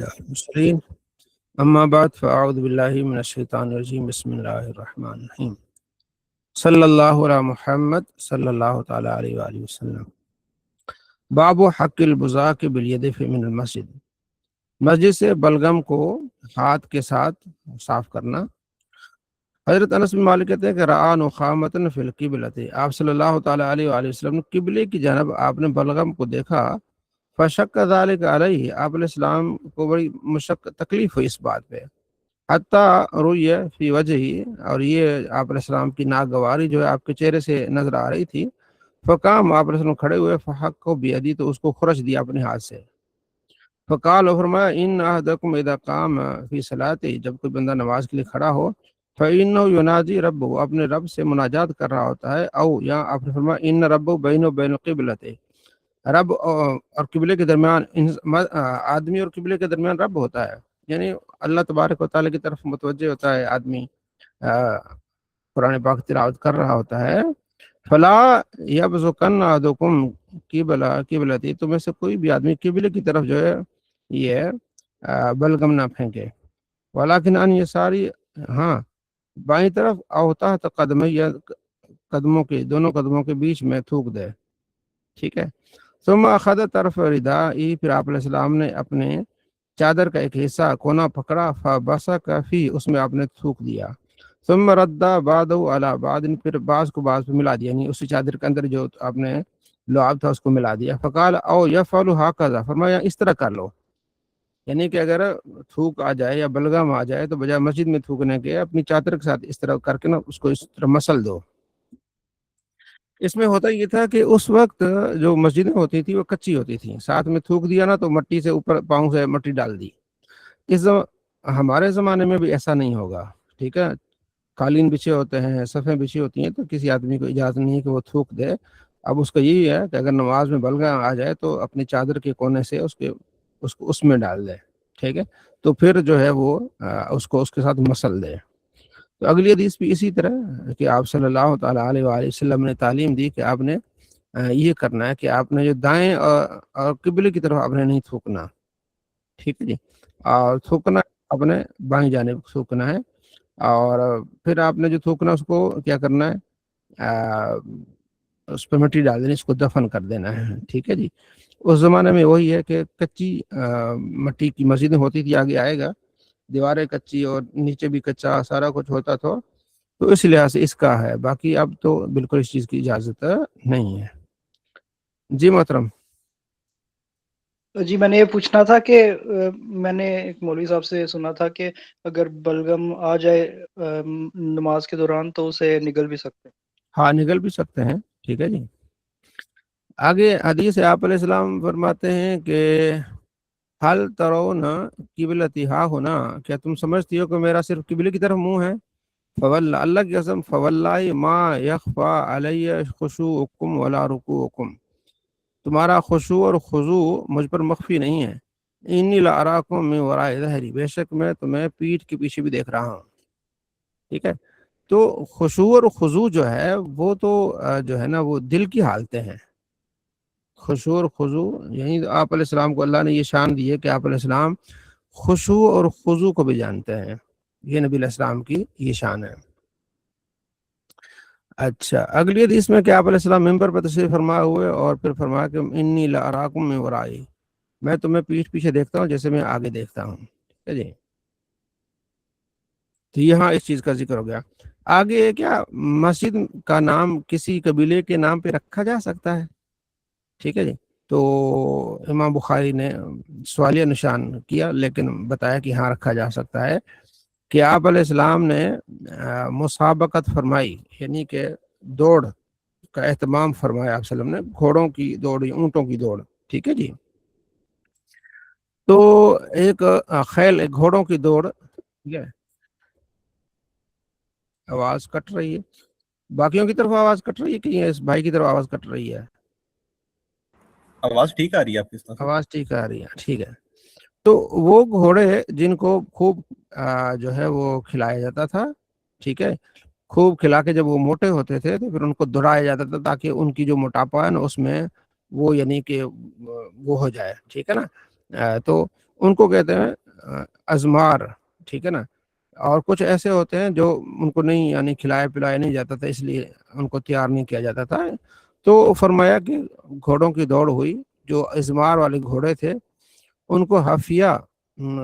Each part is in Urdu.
المرسلين اما بعد فاعوذ باللہ من الشیطان الرجیم بسم اللہ الرحمن الرحیم صلی اللہ علی محمد صلی اللہ تعالی علیہ وآلہ وسلم۔ باب حق البزاق بالید من المسجد، مسجد سے بلغم کو ہاتھ کے ساتھ صاف کرنا۔ حضرت انس بن مالک کہتے ہیں کہ رآ نخامۃ فی القبلۃ، آپ صلی اللہ تعالی علیہ وآلہ وسلم نے قبلے کی جانب آپ نے بلغم کو دیکھا۔ فشق ذلک علیہ، آپ علیہ السلام کو بڑی تکلیف ہوئی اس بات پہ، حتیٰ روی فی وجہی، اور یہ آپ علیہ السلام کی ناگواری جو ہے آپ کے چہرے سے نظر آ رہی تھی۔ فقام، آپ علیہ السلام کھڑے ہوئے، فحق کو بیدی، تو اس کو خرچ دیا اپنے ہاتھ سے۔ فقال، اور فرمایا، ان احدکم اذا قام فی صلاتی، جب کوئی بندہ نماز کے لیے کھڑا ہو، فإنه يناجي ربه، اپنے رب سے مناجات کر رہا ہوتا ہے۔ او یا آپ نے فرمایا، ان ربه بین و بین القبلۃ، رب اور قبلے کے درمیان، آدمی اور قبلے کے درمیان رب ہوتا ہے، یعنی اللہ تبارک و تعالیٰ کی طرف متوجہ ہوتا ہے آدمی، قرآن پاک تلاوت کر رہا ہوتا ہے۔ فلا یبزقن احدکم قبلتی، تو میں سے کوئی بھی آدمی قبلے کی طرف جو ہے یہ بلغم نہ پھینکے۔ ولیکن ان یساری، ہاں بائیں طرف، او تحت قدمی، یا قدموں کے دونوں قدموں کے بیچ میں تھوک دے، ٹھیک ہے۔ ثم اخذ طرف ردائی، پھر آپ علیہ السلام نے اپنے چادر کا ایک حصہ کونا پکڑا، فبصق فی، اس میں آپ نے تھوک دیا۔ ثم رد بعضہ علی بعض، پھر بعض کو بعض پہ ملا دیا، یعنی اسی چادر کے اندر جو آپ نے لعاب تھا اس کو ملا دیا۔ فقال او یفعل ہکذا، فرمایا اس طرح کر لو، یعنی کہ اگر تھوک آ جائے یا بلغم آ جائے تو بجائے مسجد میں تھوکنے کے اپنی چادر کے ساتھ اس طرح کر کے نا اس کو اس طرح مسل دو۔ اس میں ہوتا یہ تھا کہ اس وقت جو مسجدیں ہوتی تھی وہ کچی ہوتی تھی، ساتھ میں تھوک دیا نا تو مٹی سے اوپر پاؤں سے مٹی ڈال دی۔ ہمارے زمانے میں بھی ایسا نہیں ہوگا، ٹھیک ہے۔ قالین بچھے ہوتے ہیں، صفیں بچھی ہوتی ہیں، تو کسی آدمی کو اجازت نہیں ہے کہ وہ تھوک دے۔ اب اس کا یہی ہے کہ اگر نماز میں بلغم آ جائے تو اپنی چادر کے کونے سے اس کو اس میں ڈال دے، ٹھیک ہے، تو پھر جو ہے وہ اس کو اس کے ساتھ مسل دے۔ تو اگلی حدیث بھی اسی طرح کہ آپ صلی اللہ تعالیٰ علیہ وآلہ وسلم نے تعلیم دی کہ آپ نے یہ کرنا ہے کہ آپ نے جو دائیں اور قبلے کی طرف آپ نے نہیں تھوکنا، ٹھیک ہے جی، اور تھوکنا اپنے بائیں جانب تھوکنا ہے، اور پھر آپ نے جو تھوکنا اس کو کیا کرنا ہے، اس پہ مٹی ڈال دینی، اس کو دفن کر دینا ہے، ٹھیک ہے جی۔ اس زمانے میں وہی ہے کہ کچی مٹی کی مسجدیں ہوتی تھی، آگے آئے گا، دیواریں کچی اور نیچے بھی کچا سارا کچھ ہوتا تھا، تو اس لحاظ سے اس کا ہے، باقی اب تو بالکل اس چیز کی اجازت نہیں ہے۔ جی محترم۔ جی میں نے یہ پوچھنا تھا کہ میں نے ایک مولوی صاحب سے سنا تھا کہ اگر بلغم آ جائے نماز کے دوران تو اسے نگل بھی سکتے ہیں۔ ہاں نگل بھی سکتے ہیں، ٹھیک ہے جی۔ آگے حدیث آپ علیہ السلام فرماتے ہیں کہ حل ترون قبلتی، ہاں ہونا، کیا تم سمجھتی ہو کہ میرا صرف قبلے کی طرف منہ ہے؟ فواللہ، اللہ کی قسم، فواللہ ما یخفا علی خشوعکم ولا رکوعکم، تمہارا خشوع اور خضوع مجھ پر مخفی نہیں ہے۔ انی لاراکم من وراء ظہری، بے شک میں تمہیں پیٹھ کے پیچھے بھی دیکھ رہا ہوں، ٹھیک ہے۔ تو خشوع اور خضوع جو ہے وہ تو جو ہے نا وہ دل کی حالتیں ہیں۔ خشوع اور خضوع، یعنی آپ علیہ السلام کو اللہ نے یہ شان دی ہے کہ آپ علیہ السلام خشوع اور خضوع کو بھی جانتے ہیں، یہ نبی علیہ السلام کی یہ شان ہے۔ اچھا، اگلی حدیث میں کہ آپ علیہ السلام ممبر پر تشریف فرما ہوئے اور پھر فرمایا کہ انی لاراکم من ورائی، میں تمہیں پیٹھ پیچھے دیکھتا ہوں جیسے میں آگے دیکھتا ہوں، ٹھیک ہے جی۔ تو یہاں اس چیز کا ذکر ہو گیا۔ آگے کیا مسجد کا نام کسی قبیلے کے نام پہ رکھا جا سکتا ہے؟ ٹھیک ہے جی۔ تو امام بخاری نے سوالیہ نشان کیا، لیکن بتایا کہ ہاں رکھا جا سکتا ہے، کہ آپ علیہ السلام نے مسابقت فرمائی، یعنی کہ دوڑ کا اہتمام فرمایا آپ صلی اللہ علیہ وسلم نے، گھوڑوں کی دوڑ، اونٹوں کی دوڑ، ٹھیک ہے جی۔ تو ایک خیل، ایک گھوڑوں کی دوڑ، ٹھیک ہے۔ آواز کٹ رہی ہے، باقیوں کی طرف آواز کٹ رہی ہے کہ اس بھائی کی طرف آواز کٹ رہی ہے؟ آواز ٹھیک آ رہی ہے آپ کی طرف؟ آواز ٹھیک آ رہی ہے، ٹھیک ہے۔ تو وہ گھوڑے جن کو خوب جو ہے وہ کھلایا جاتا تھا، ٹھیک ہے، خوب کھلا کے جب وہ موٹے ہوتے تھے تو پھر ان کو دوڑایا جاتا تھا تاکہ ان کی جو موٹاپا ہے نا اس میں وہ یعنی کہ وہ ہو جائے، ٹھیک ہے نا۔ تو ان کو کہتے ہیں ازمار، ٹھیک ہے نا. اور کچھ ایسے ہوتے ہیں جو ان کو نہیں یعنی کھلایا پلایا نہیں جاتا تھا، اس لیے ان کو تیار نہیں کیا جاتا تھا. تو فرمایا کہ گھوڑوں کی دوڑ ہوئی، جو ازمار والے گھوڑے تھے ان کو حفیہ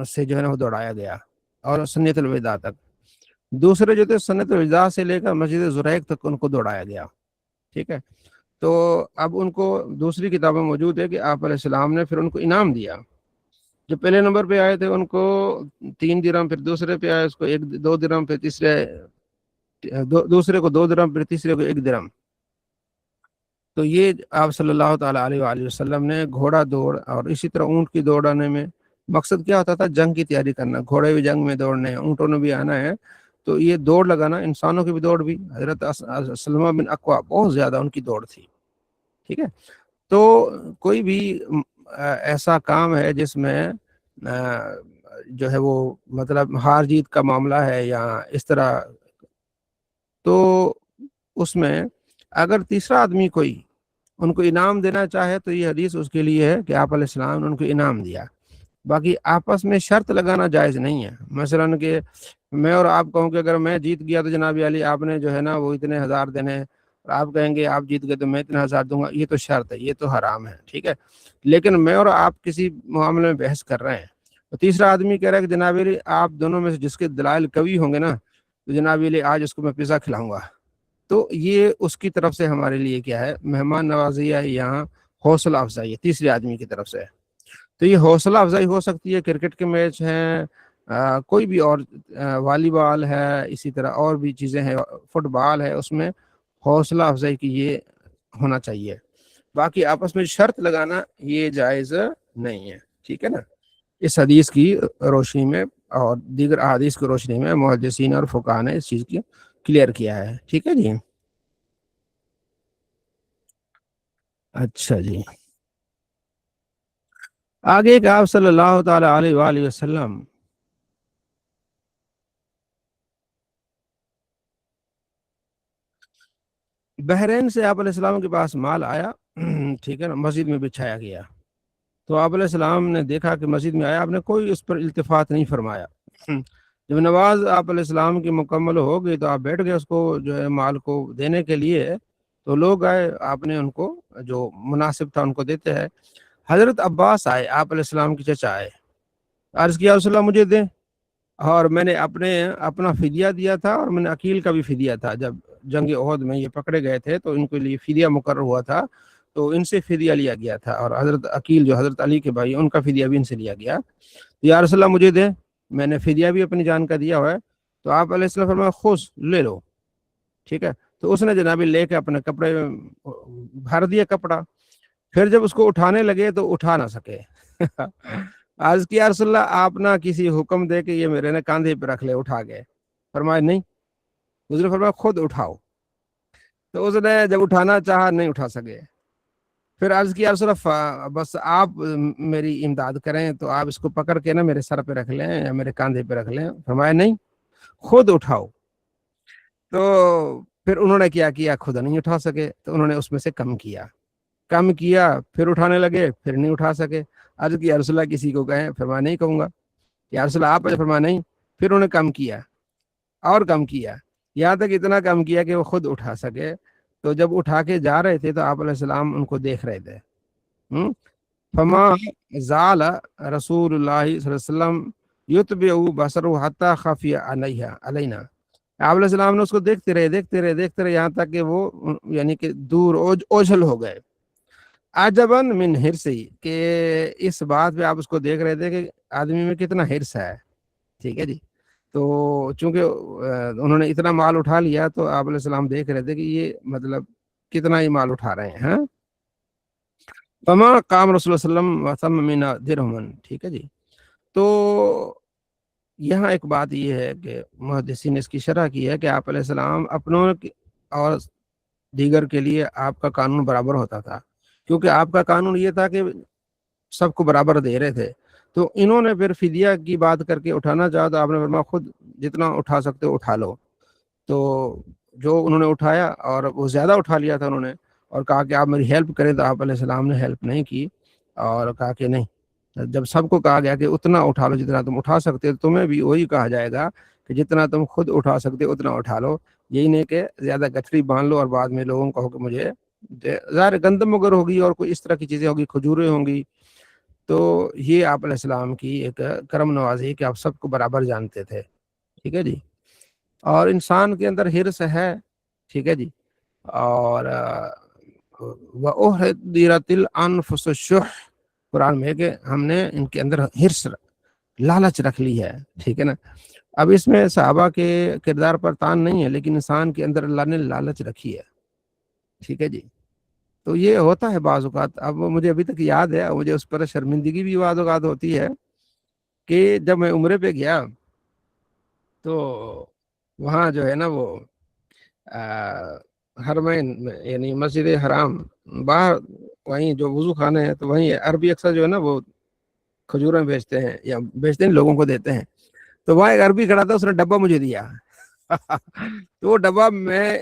سے جو ہے نا وہ دوڑایا گیا اور سنت الوداع تک. دوسرے جو تھے سنت الوداع سے لے کر مسجد زریق تک ان کو دوڑایا گیا، ٹھیک ہے. تو اب ان کو دوسری کتابیں موجود ہے کہ آپ علیہ السلام نے پھر ان کو انعام دیا. جو پہلے نمبر پہ آئے تھے ان کو 3 درہم، پھر دوسرے پہ آئے اس کو 2 درہم، پھر دوسرے کو 2 درہم، پھر تیسرے کو 1 درہم. تو یہ آپ صلی اللہ تعالیٰ علیہ وآلہ وسلم نے گھوڑا دوڑ اور اسی طرح اونٹ کی دوڑانے میں مقصد کیا ہوتا تھا؟ جنگ کی تیاری کرنا. گھوڑے بھی جنگ میں دوڑنے ہیں، اونٹوں نے بھی آنا ہے، تو یہ دوڑ لگانا. انسانوں کی بھی دوڑ بھی، حضرت سلمہ بن اکوع بہت زیادہ ان کی دوڑ تھی، ٹھیک ہے. تو کوئی بھی ایسا کام ہے جس میں جو ہے وہ مطلب ہار جیت کا معاملہ ہے یا اس طرح، تو اس میں اگر تیسرا آدمی کوئی ان کو انعام دینا چاہے تو یہ حدیث اس کے لیے ہے کہ آپ علیہ السلام نے ان کو انعام دیا. باقی آپس میں شرط لگانا جائز نہیں ہے. مثلاً کہ میں اور آپ کہوں کہ اگر میں جیت گیا تو جناب علی آپ نے جو ہے نا وہ اتنے ہزار دینے، اور آپ کہیں گے آپ جیت گئے تو میں اتنا ہزار دوں گا، یہ تو شرط ہے، یہ تو حرام ہے، ٹھیک ہے. لیکن میں اور آپ کسی معاملے میں بحث کر رہے ہیں، تو تیسرا آدمی کہہ رہا ہے کہ جناب علی آپ دونوں میں سے جس کے دلائل قوی ہوں گے نا تو جناب علی آج اس کو میں پیزا کھلاؤں گا. تو یہ اس کی طرف سے ہمارے لیے کیا ہے؟ مہمان نوازی ہے، یہاں حوصلہ افزائی ہے تیسرے آدمی کی طرف سے. تو یہ حوصلہ افزائی ہو سکتی ہے، کرکٹ کے میچ ہیں، کوئی بھی اور والی بال ہے، اسی طرح اور بھی چیزیں ہیں، فٹ بال ہے، اس میں حوصلہ افزائی کی یہ ہونا چاہیے. باقی آپس میں شرط لگانا یہ جائز نہیں ہے، ٹھیک ہے نا. اس حدیث کی روشنی میں اور دیگر احادیث کی روشنی میں محدثین اور فقہاء نے اس چیز کی کلیئر کیا ہے، ٹھیک ہے جی. اچھا جی، آگے کہ آپ صلی اللہ تعالی علیہ وآلہ وسلم بحرین سے آپ علیہ السلام کے پاس مال آیا، ٹھیک ہے نا، مسجد میں بچھایا گیا. تو آپ علیہ السلام نے دیکھا کہ مسجد میں آیا، آپ نے کوئی اس پر التفات نہیں فرمایا. جب نماز آپ علیہ السلام کی مکمل ہو گئی تو آپ بیٹھ گئے اس کو جو ہے مال کو دینے کے لیے. تو لوگ آئے، آپ نے ان کو جو مناسب تھا ان کو دیتے ہیں. حضرت عباس آئے، آپ علیہ السلام کے چچا آئے، عرض کیا رسول اللہ مجھے دیں. اور میں نے اپنا فدیہ دیا تھا، اور میں نے عقیل کا بھی فدیہ تھا. جب جنگ احد میں یہ پکڑے گئے تھے تو ان کے لیے فدیہ مقرر ہوا تھا، تو ان سے فدیہ لیا گیا تھا. اور حضرت عقیل جو حضرت علی کے بھائی، ان کا فدیہ بھی ان سے لیا گیا. یا رسول اللہ مجھے دیں، میں نے فدیہ بھی اپنی جان کا دیا ہوا ہے. تو آپ علیہ السلام فرمایا خذ، لے لو، ٹھیک ہے. تو اس نے جناب لے کے اپنے کپڑے میں بھر دیا کپڑا. پھر جب اس کو اٹھانے لگے تو اٹھا نہ سکے. عرض کیا رسول اللہ آپ نہ کسی حکم دے کہ یہ میرے نے کاندھے پہ رکھ لے، اٹھا گئے. فرمایا نہیں. حضور فرمایا خود اٹھاؤ. تو اس نے جب اٹھانا چاہا نہیں اٹھا سکے. پھر عرض کیا رسول اللہ بس آپ میری امداد کریں، تو آپ اس کو پکڑ کے نا میرے سر پہ رکھ لیں یا میرے کاندھے پہ رکھ لیں. فرمایا نہیں، خود اٹھاؤ. تو پھر انہوں نے کیا خود نہیں اٹھا سکے، تو انہوں نے اس میں سے کم کیا، پھر اٹھانے لگے، پھر نہیں اٹھا سکے. عرض کیا رسول اللہ کسی کو کہیں؟ فرمایا نہیں کہوں گا. یا رسول اللہ آپ، فرمایا نہیں. پھر انہوں نے کم کیا اور کم کیا، یہاں تک اتنا کم کیا کہ وہ خود اٹھا سکے. تو جب اٹھا کے جا رہے تھے تو آپ علیہ السلام ان کو دیکھ رہے تھے. فما زال رسول اللہ صلی اللہ علیہ وسلم یتبع بصرہ حتی خفی علینا. آپ علیہ السلام نے اس کو دیکھتے رہے یہاں تک کہ وہ یعنی کہ دور اوجھل ہو گئے. عجباً من حرصی، کہ اس بات پہ آپ اس کو دیکھ رہے تھے کہ آدمی میں کتنا حرص ہے، ٹھیک ہے جی. تو چونکہ انہوں نے اتنا مال اٹھا لیا تو آپ علیہ السلام دیکھ رہے تھے کہ یہ مطلب کتنا ہی مال اٹھا رہے ہیں. فما قام رسول اللہ صلی اللہ علیہ وسلم وثم من درہم، ٹھیک ہے جی. تو یہاں ایک بات یہ ہے کہ محدثین نے اس کی شرح کی ہے کہ آپ علیہ السلام اپنوں اور دیگر کے لیے آپ کا قانون برابر ہوتا تھا، کیونکہ آپ کا قانون یہ تھا کہ سب کو برابر دے رہے تھے. تو انہوں نے پھر فدیہ کی بات کر کے اٹھانا چاہا تو آپ نے فرمایا خود جتنا اٹھا سکتے ہو اٹھا لو. تو جو انہوں نے اٹھایا اور وہ زیادہ اٹھا لیا تھا انہوں نے، اور کہا کہ آپ میری ہیلپ کریں، تو آپ علیہ السلام نے ہیلپ نہیں کی اور کہا کہ نہیں جب سب کو کہا گیا کہ اتنا اٹھا لو جتنا تم اٹھا سکتے ہو، تمہیں بھی وہی کہا جائے گا کہ جتنا تم خود اٹھا سکتے ہو اتنا اٹھا لو، یہی نہیں کہ زیادہ گٹھڑی باندھ لو اور بعد میں لوگوں کو کہو کہ مجھے ظاہر گندم وغیرہ ہوگی اور کوئی اس طرح کی چیزیں ہوگی، کھجوریں ہوں گی، تو یہ آپ علیہ السلام کی ایک کرم نوازی کہ آپ سب کو برابر جانتے تھے، ٹھیک ہے جی۔ اور انسان کے اندر حرص ہے، ٹھیک ہے جی، اور وَأُحْضِرَتِ الْأَنفُسُ الشُّحَّ، قرآن میں ہے کہ ہم نے ان کے اندر حرص، لالچ رکھ لی ہے، ٹھیک ہے نا۔ اب اس میں صحابہ کے کردار پر تان نہیں ہے، لیکن انسان کے اندر اللہ نے لالچ رکھی ہے، ٹھیک ہے جی۔ تو یہ ہوتا ہے بعض اوقات، اب مجھے ابھی تک یاد ہے، مجھے اس پر شرمندگی بھی بعض اوقات ہوتی ہے کہ جب میں عمرے پہ گیا تو وہاں جو ہے نا وہ حرمین یعنی مسجد حرام باہر وہیں جو وضو خانے ہیں تو وہیں عربی اکثر جو ہے نا وہ کھجوریں بیچتے ہیں یا بیچتے ہیں لوگوں کو دیتے ہیں، تو وہاں ایک عربی کھڑا تھا، اس نے ڈبہ مجھے دیا تو وہ ڈبہ میں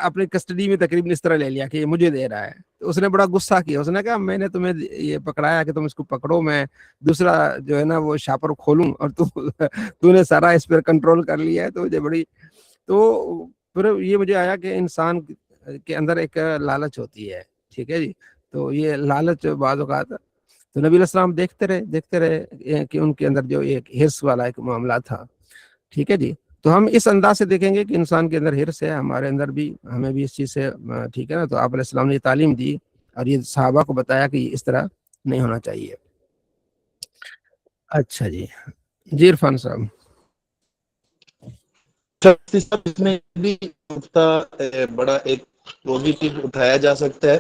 اپنی کسٹڈی میں تقریباً اس طرح لے لیا کہ یہ مجھے دے رہا ہے، تو اس نے بڑا غصہ کیا، اس نے کہا میں نے تمہیں یہ پکڑایا کہ تم اس کو پکڑو، میں دوسرا جو ہے نا وہ شاپر کھولوں اور تو نے سارا اس پر کنٹرول کر لیا ہے، تو مجھے بڑی، تو پھر یہ مجھے آیا کہ انسان کے اندر ایک لالچ ہوتی ہے، ٹھیک ہے جی۔ تو یہ لالچ بعض اوقات، تو نبی علیہ السلام دیکھتے رہے کہ ان کے اندر جو ایک حرص والا ایک معاملہ تھا، ٹھیک ہے جی۔ تو ہم اس انداز سے دیکھیں گے کہ انسان کے اندر حرص ہے، ہمارے اندر بھی، ہمیں بھی اس چیز سے، ٹھیک ہے نا۔ تو آپ علیہ السلام نے یہ تعلیم دی اور یہ صحابہ کو بتایا کہ اس طرح نہیں ہونا چاہیے۔ اچھا جی، جی عرفان صاحب۔ اس میں بھی نقطہ بڑا ایک وہ بھی چیز اٹھایا جا سکتا ہے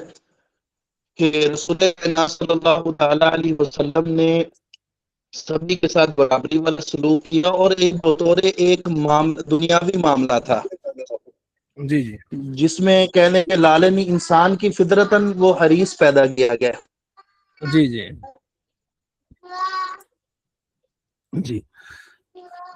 کہ رسول اللہ صلی اللہ تعالی علیہ وسلم نے سبھی کے ساتھ برابری والا سلوک کیا، اور ایک بطور ایک دنیاوی معاملہ تھا جی جی جس میں کہنے کے لالمی انسان کی فطرتاً وہ حریص پیدا کیا گیا۔ جی جی جی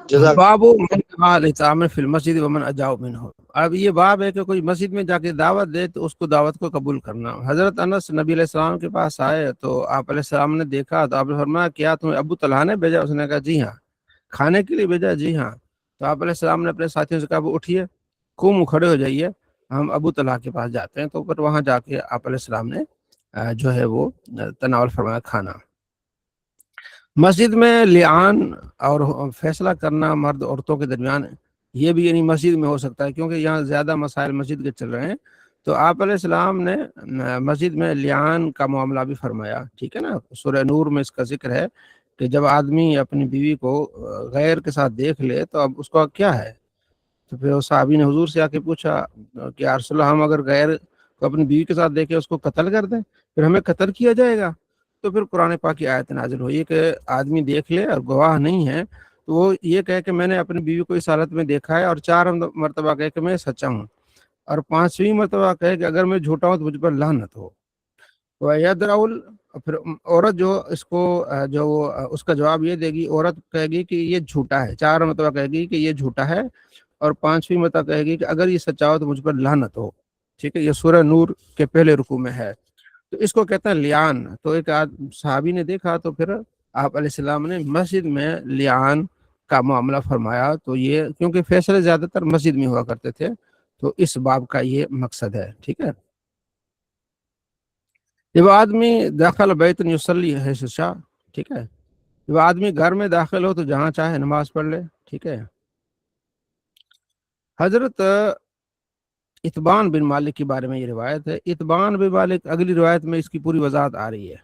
جزاک باب من قال اطعام فی المسجد ومن اجاب منہ۔ اب یہ باب ہے کہ کوئی مسجد میں جا کے دعوت دے تو اس کو دعوت کو قبول کرنا۔ حضرت انس نبی علیہ السلام کے پاس آئے تو آپ علیہ السلام نے دیکھا تو آپ نے فرمایا کیا تمہیں ابو طلحہ نے بھیجا؟ اس نے کہا جی ہاں۔ کھانے کے لیے بھیجا؟ جی ہاں۔ تو آپ علیہ السلام نے اپنے ساتھیوں سے کہا وہ اٹھیے، قوموا کھڑے ہو جائیے، ہم ابو طلحہ کے پاس جاتے ہیں۔ تو پھر وہاں جا کے آپ علیہ السلام نے جو ہے وہ تناول فرمایا کھانا۔ مسجد میں لعان اور فیصلہ کرنا مرد عورتوں کے درمیان، یہ بھی یعنی مسجد میں ہو سکتا ہے کیونکہ یہاں زیادہ مسائل مسجد کے چل رہے ہیں۔ تو آپ علیہ السلام نے مسجد میں لعان کا معاملہ بھی فرمایا، ٹھیک ہے نا۔ سورہ نور میں اس کا ذکر ہے کہ جب آدمی اپنی بیوی کو غیر کے ساتھ دیکھ لے تو اب اس کا کیا ہے؟ تو پھر صحابی نے حضور سے آ کے پوچھا کہ یا رسول اللہ، ہم اگر غیر کو اپنی بیوی کے ساتھ دیکھیں اس کو قتل کر دیں، پھر ہمیں قتل کیا جائے گا؟ تو پھر قرآن پاک کی آیت نازل ہوئی کہ آدمی دیکھ لے اور گواہ نہیں ہے تو وہ یہ کہے کہ میں نے اپنی بیوی کو اس حالت میں دیکھا ہے، اور 4 مرتبہ کہے کہ میں سچا ہوں، اور 5ویں مرتبہ کہے کہ اگر میں جھوٹا ہوں تو مجھ پر لعنت ہو۔ پھر عورت جو اس کو جو اس کا جواب یہ دے گی، عورت کہے گی کہ یہ جھوٹا ہے، 4 مرتبہ کہے گی کہ یہ جھوٹا ہے، اور 5ویں مرتبہ کہے گی کہ اگر یہ سچا ہو تو مجھ پر لعنت ہو، ٹھیک ہے۔ یہ سورہ نور کے پہلے رکوع میں ہے، تو اس کو کہتے ہیں لعان۔ تو ایک صحابی نے دیکھا تو پھر آپ علیہ السلام نے مسجد میں لعان کا معاملہ فرمایا۔ تو یہ کیونکہ فیصلے زیادہ تر مسجد میں ہوا کرتے تھے، تو اس باب کا یہ مقصد ہے، ٹھیک ہے۔ جب آدمی داخل بیت یصلی حیث شاء، ٹھیک ہے، جب آدمی گھر میں داخل ہو تو جہاں چاہے نماز پڑھ لے، ٹھیک ہے۔ حضرت اتبان بن مالک کے بارے میں یہ روایت ہے۔ اتبان بن مالک، اگلی روایت میں اس کی پوری وضاحت آ رہی ہے۔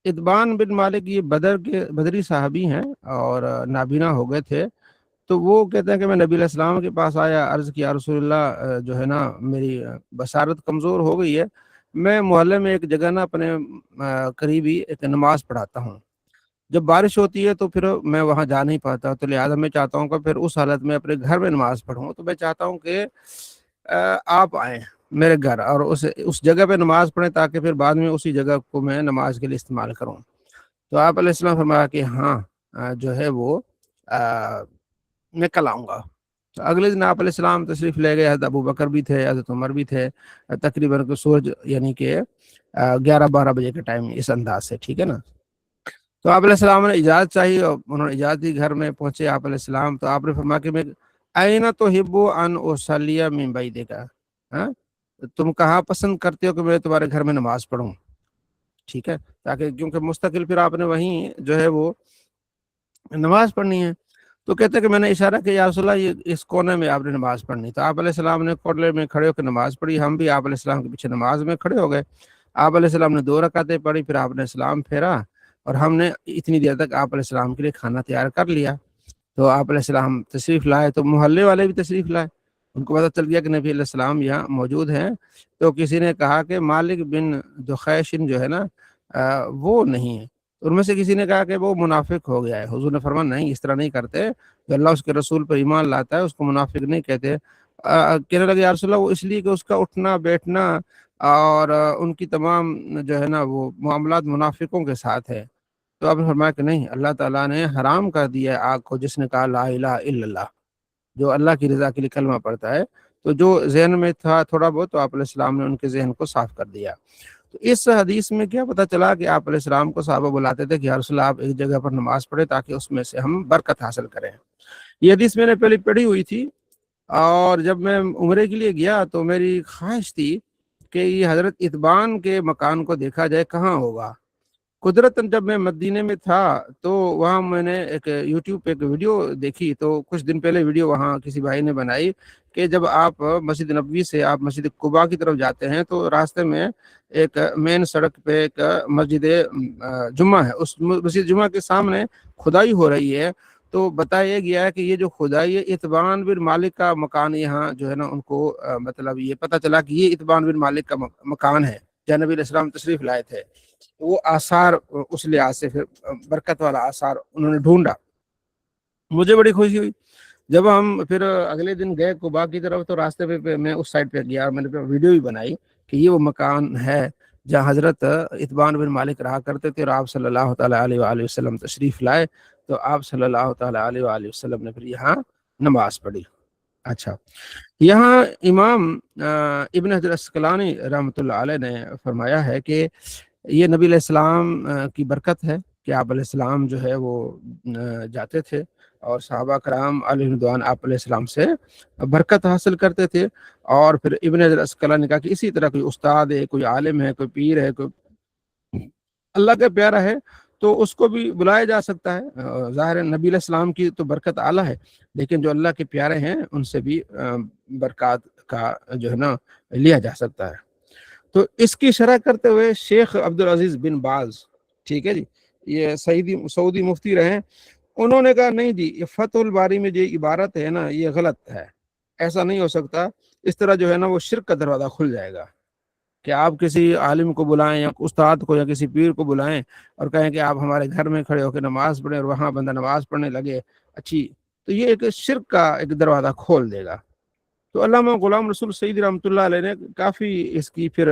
اتبان بن مالک یہ بدری صحابی ہیں اور نابینا ہو گئے تھے۔ تو وہ کہتے ہیں کہ میں نبی علیہ السلام کے پاس آیا، عرض کیا رسول اللہ جو ہے نا میری بصارت کمزور ہو گئی ہے، میں محلے میں ایک جگہ نا اپنے قریبی ایک نماز پڑھاتا ہوں، جب بارش ہوتی ہے تو پھر میں وہاں جا نہیں پاتا، تو لہٰذا میں چاہتا ہوں کہ پھر اس حالت میں اپنے گھر میں نماز پڑھوں، تو میں چاہتا ہوں کہ آپ آئیں میرے گھر اور اس جگہ پہ نماز پڑھیں تاکہ پھر بعد میں اسی جگہ کو میں نماز کے لیے استعمال کروں۔ تو آپ علیہ السلام فرمایا کہ ہاں جو ہے وہ میں کل آؤں گا۔ تو اگلے دن آپ علیہ السلام تشریف لے گئے، حضرت ابو بکر بھی تھے، حضرت عمر بھی تھے، تقریباً سورج یعنی کہ 11-12 بجے کے ٹائم، اس انداز سے، ٹھیک ہے نا۔ تو آپ علیہ السلام نے اجازت چاہی اور انہوں نے اجازت دی، گھر میں پہنچے آپ علیہ السلام، تو آپ نے فرمایا کہ میں اینا تحب ان اصلی من بیتک، ہاں تم کہاں پسند کرتے ہو کہ میں تمہارے گھر میں نماز پڑھوں، ٹھیک ہے، تاکہ کیونکہ مستقل پھر آپ نے وہیں جو ہے وہ نماز پڑھنی ہے۔ تو کہتے ہیں کہ میں نے اشارہ کیا یا رسول اللہ یہ اس کونے میں آپ نے نماز پڑھنی، تو آپ علیہ السلام نے کونے میں کھڑے ہو کے نماز پڑھی، ہم بھی آپ علیہ السلام کے پیچھے نماز میں کھڑے ہو گئے۔ آپ علیہ السلام نے 2 رکعتیں پڑھی، پھر آپ نے سلام پھیرا اور ہم نے اتنی دیر تک آپ علیہ السلام کے لیے کھانا تیار کر لیا۔ تو آپ علیہ السلام تشریف لائے تو محلے والے بھی تشریف لائے، ان کو پتہ چل گیا کہ نبی علیہ السلام یہاں موجود ہیں۔ تو کسی نے کہا کہ مالک بن دخیشن جو ہے نا وہ نہیں ہے، ان میں سے کسی نے کہا کہ وہ منافق ہو گیا ہے۔ حضور نے فرمایا نہیں، اس طرح نہیں کرتے، جو اللہ اس کے رسول پر ایمان لاتا ہے اس کو منافق نہیں کہتے۔ کہنے لگے یا رسول اللہ وہ اس لیے کہ اس کا اٹھنا بیٹھنا اور ان کی تمام جو ہے نا وہ معاملات منافقوں کے ساتھ ہے۔ تو آپ نے فرمایا کہ نہیں، اللہ تعالیٰ نے حرام کر دیا ہے آگ کو جس نے کہا لا الہ الا اللہ، جو اللہ کی رضا کے لیے کلمہ پڑھتا ہے۔ تو جو ذہن میں تھا تھوڑا بہت، تو آپ علیہ السلام نے ان کے ذہن کو صاف کر دیا۔ تو اس حدیث میں کیا پتہ چلا کہ آپ علیہ السلام کو صحابہ بلاتے تھے کہ یا رسول اللہ آپ ایک جگہ پر نماز پڑھے تاکہ اس میں سے ہم برکت حاصل کریں۔ یہ حدیث میں نے پہلے پڑھی ہوئی تھی، اور جب میں عمرے کے لیے گیا تو میری خواہش تھی کہ یہ حضرت اتبان کے مکان کو دیکھا جائے کہاں ہوگا۔ قدرتاً جب میں مدینے میں تھا تو وہاں میں نے ایک یوٹیوب پہ ایک ویڈیو دیکھی، تو کچھ دن پہلے ویڈیو وہاں کسی بھائی نے بنائی کہ جب آپ مسجد نبوی سے آپ مسجد قباء کی طرف جاتے ہیں تو راستے میں ایک مین سڑک پہ ایک مسجد جمعہ ہے، اس مسجد جمعہ کے سامنے کھدائی ہو رہی ہے۔ تو بتایا گیا ہے کہ یہ جو کھدائی ہے اتبان بن مالک کا مکان، یہاں جو ہے نا ان کو مطلب یہ پتہ چلا کہ یہ اتبان بن مالک کا مکان ہے جہاں نبی علیہ السلام تشریف لائے تھے۔ وہ آثار اس لحاظ سے پھر برکت والا آثار انہوں نے ڈھونڈا، مجھے بڑی خوشی ہوئی۔ جب ہم پھر اگلے دن گئے قباء کی طرف تو راستے پہ میں اس سائڈ پہ گیا اور میں نے ویڈیو بھی بنائی کہ یہ وہ مکان ہے جہاں حضرت اتبان بن مالک رہا کرتے تھے، اور آپ صلی اللہ تعالیٰ علیہ وآلہ وسلم تشریف لائے تو آپ صلی اللہ تعالیٰ علیہ وآلہ وسلم نے پھر یہاں نماز پڑھی۔ اچھا، یہاں امام ابن حجر اسقلانی رحمۃ اللہ علیہ نے فرمایا ہے کہ یہ نبی علیہ السلام کی برکت ہے کہ آپ علیہ السلام جو ہے وہ جاتے تھے اور صحابہ کرام علیہ رضوان آپ علیہ السلام سے برکت حاصل کرتے تھے۔ اور پھر ابن حجر اسقلانی نے کہا کہ اسی طرح کوئی استاد ہے، کوئی عالم ہے، کوئی پیر ہے، کوئی اللہ کا پیارا ہے تو اس کو بھی بلایا جا سکتا ہے۔ ظاہر ہے نبی علیہ السلام کی تو برکت اعلیٰ ہے، لیکن جو اللہ کے پیارے ہیں ان سے بھی برکات کا جو ہے نا لیا جا سکتا ہے۔ تو اس کی شرح کرتے ہوئے شیخ عبدالعزیز بن باز، ٹھیک ہے جی، یہ سعودی مفتی رہے، انہوں نے کہا نہیں جی، یہ فتح الباری میں جو عبارت ہے نا یہ غلط ہے، ایسا نہیں ہو سکتا، اس طرح جو ہے نا وہ شرک کا دروازہ کھل جائے گا کہ آپ کسی عالم کو بلائیں یا استاد کو یا کسی پیر کو بلائیں اور کہیں کہ آپ ہمارے گھر میں کھڑے ہو کے نماز پڑھیں، اور وہاں بندہ نماز پڑھنے لگے اچھی، تو یہ ایک شرک کا ایک دروازہ کھول دے گا۔ تو علامہ غلام رسول سعیدی رحمۃ اللہ علیہ نے کافی اس کی پھر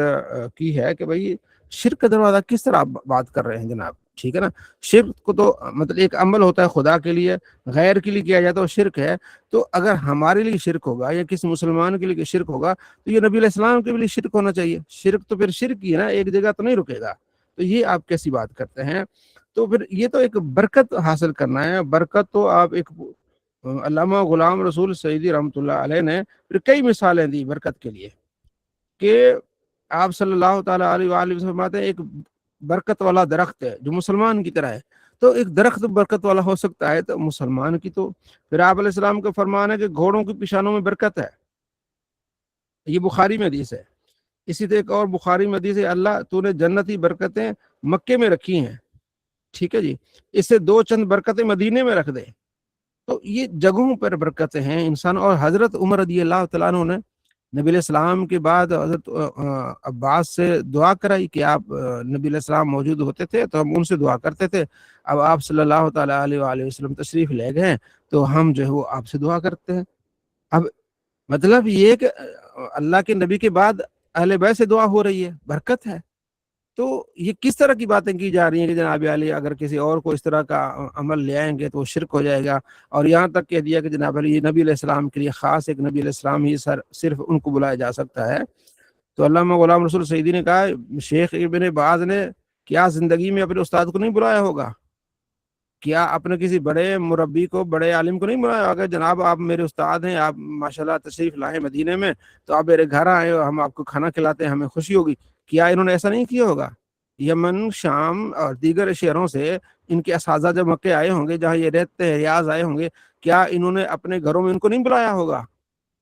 کی ہے کہ بھائی شرک کا دروازہ کس طرح آپ بات کر رہے ہیں جناب، ٹھیک ہے نا، شرک کو تو مطلب ایک عمل ہوتا ہے خدا کے لیے، غیر کے لیے کیا جاتا ہے وہ شرک ہے۔ تو اگر ہمارے لیے شرک ہوگا یا کسی مسلمان کے لیے شرک ہوگا تو یہ نبی علیہ السلام کے لیے شرک ہونا چاہیے۔ شرک تو پھر شرک ہی ہے نا، ایک جگہ تو نہیں رکے گا، تو یہ آپ کیسی بات کرتے ہیں؟ تو پھر یہ تو ایک برکت حاصل کرنا ہے، برکت تو آپ ایک علامہ غلام رسول سعیدی رحمۃ اللہ علیہ نے پھر کئی مثالیں دی برکت کے لیے کہ آپ صلی اللہ تعالیٰ علیہ وآلہ وسلم فرماتے ہیں ایک برکت والا درخت ہے جو مسلمان کی طرح ہے، تو ایک درخت برکت والا ہو سکتا ہے تو مسلمان کی تو پھر آپ علیہ السلام کا فرمان ہے کہ گھوڑوں کی پیشانوں میں برکت ہے، یہ بخاری میں حدیث ہے۔ اسی طرح ایک اور بخاری میں حدیث ہے، اللہ تو نے جنتی برکتیں مکے میں رکھی ہیں، ٹھیک ہے جی، اس سے 2 چند برکتیں مدینے میں رکھ دے۔ تو یہ جگہوں پر برکتیں ہیں انسان۔ اور حضرت عمر رضی اللہ تعالیٰ عنہ نے نبی علیہ السلام کے بعد حضرت عباس سے دعا کرائی کہ آپ نبی علیہ السلام موجود ہوتے تھے تو ہم ان سے دعا کرتے تھے، اب آپ صلی اللہ تعالیٰ علیہ وآلہ وسلم تشریف لے گئے تو ہم جو ہے وہ آپ سے دعا کرتے ہیں۔ اب مطلب یہ کہ اللہ کے نبی کے بعد اہل بیت سے دعا ہو رہی ہے، برکت ہے۔ تو یہ کس طرح کی باتیں کی جا رہی ہیں کہ جناب علی اگر کسی اور کو اس طرح کا عمل لے آئیں گے تو وہ شرک ہو جائے گا، اور یہاں تک کہہ دیا کہ جناب علی یہ نبی علیہ السلام کے لیے خاص ایک نبی علیہ السلام ہی صرف ان کو بلایا جا سکتا ہے۔ تو علامہ غلام رسول سعیدی نے کہا شیخ ابن باز نے کیا زندگی میں اپنے استاد کو نہیں بلایا ہوگا؟ کیا اپنے کسی بڑے مربی کو، بڑے عالم کو نہیں بلایا ہوگا جناب آپ میرے استاد ہیں، آپ ماشاءاللہ تشریف لائے مدینے میں تو آپ میرے گھر آئے ہم آپ کو کھانا کھلاتے ہیں، ہمیں خوشی ہوگی؟ کیا انہوں نے ایسا نہیں کیا ہوگا؟ یمن، شام اور دیگر شہروں سے ان کے اساتذہ جب مکے آئے ہوں گے، جہاں یہ رہتے ہیں، ریاض آئے ہوں گے، کیا انہوں نے اپنے گھروں میں ان کو نہیں بلایا ہوگا؟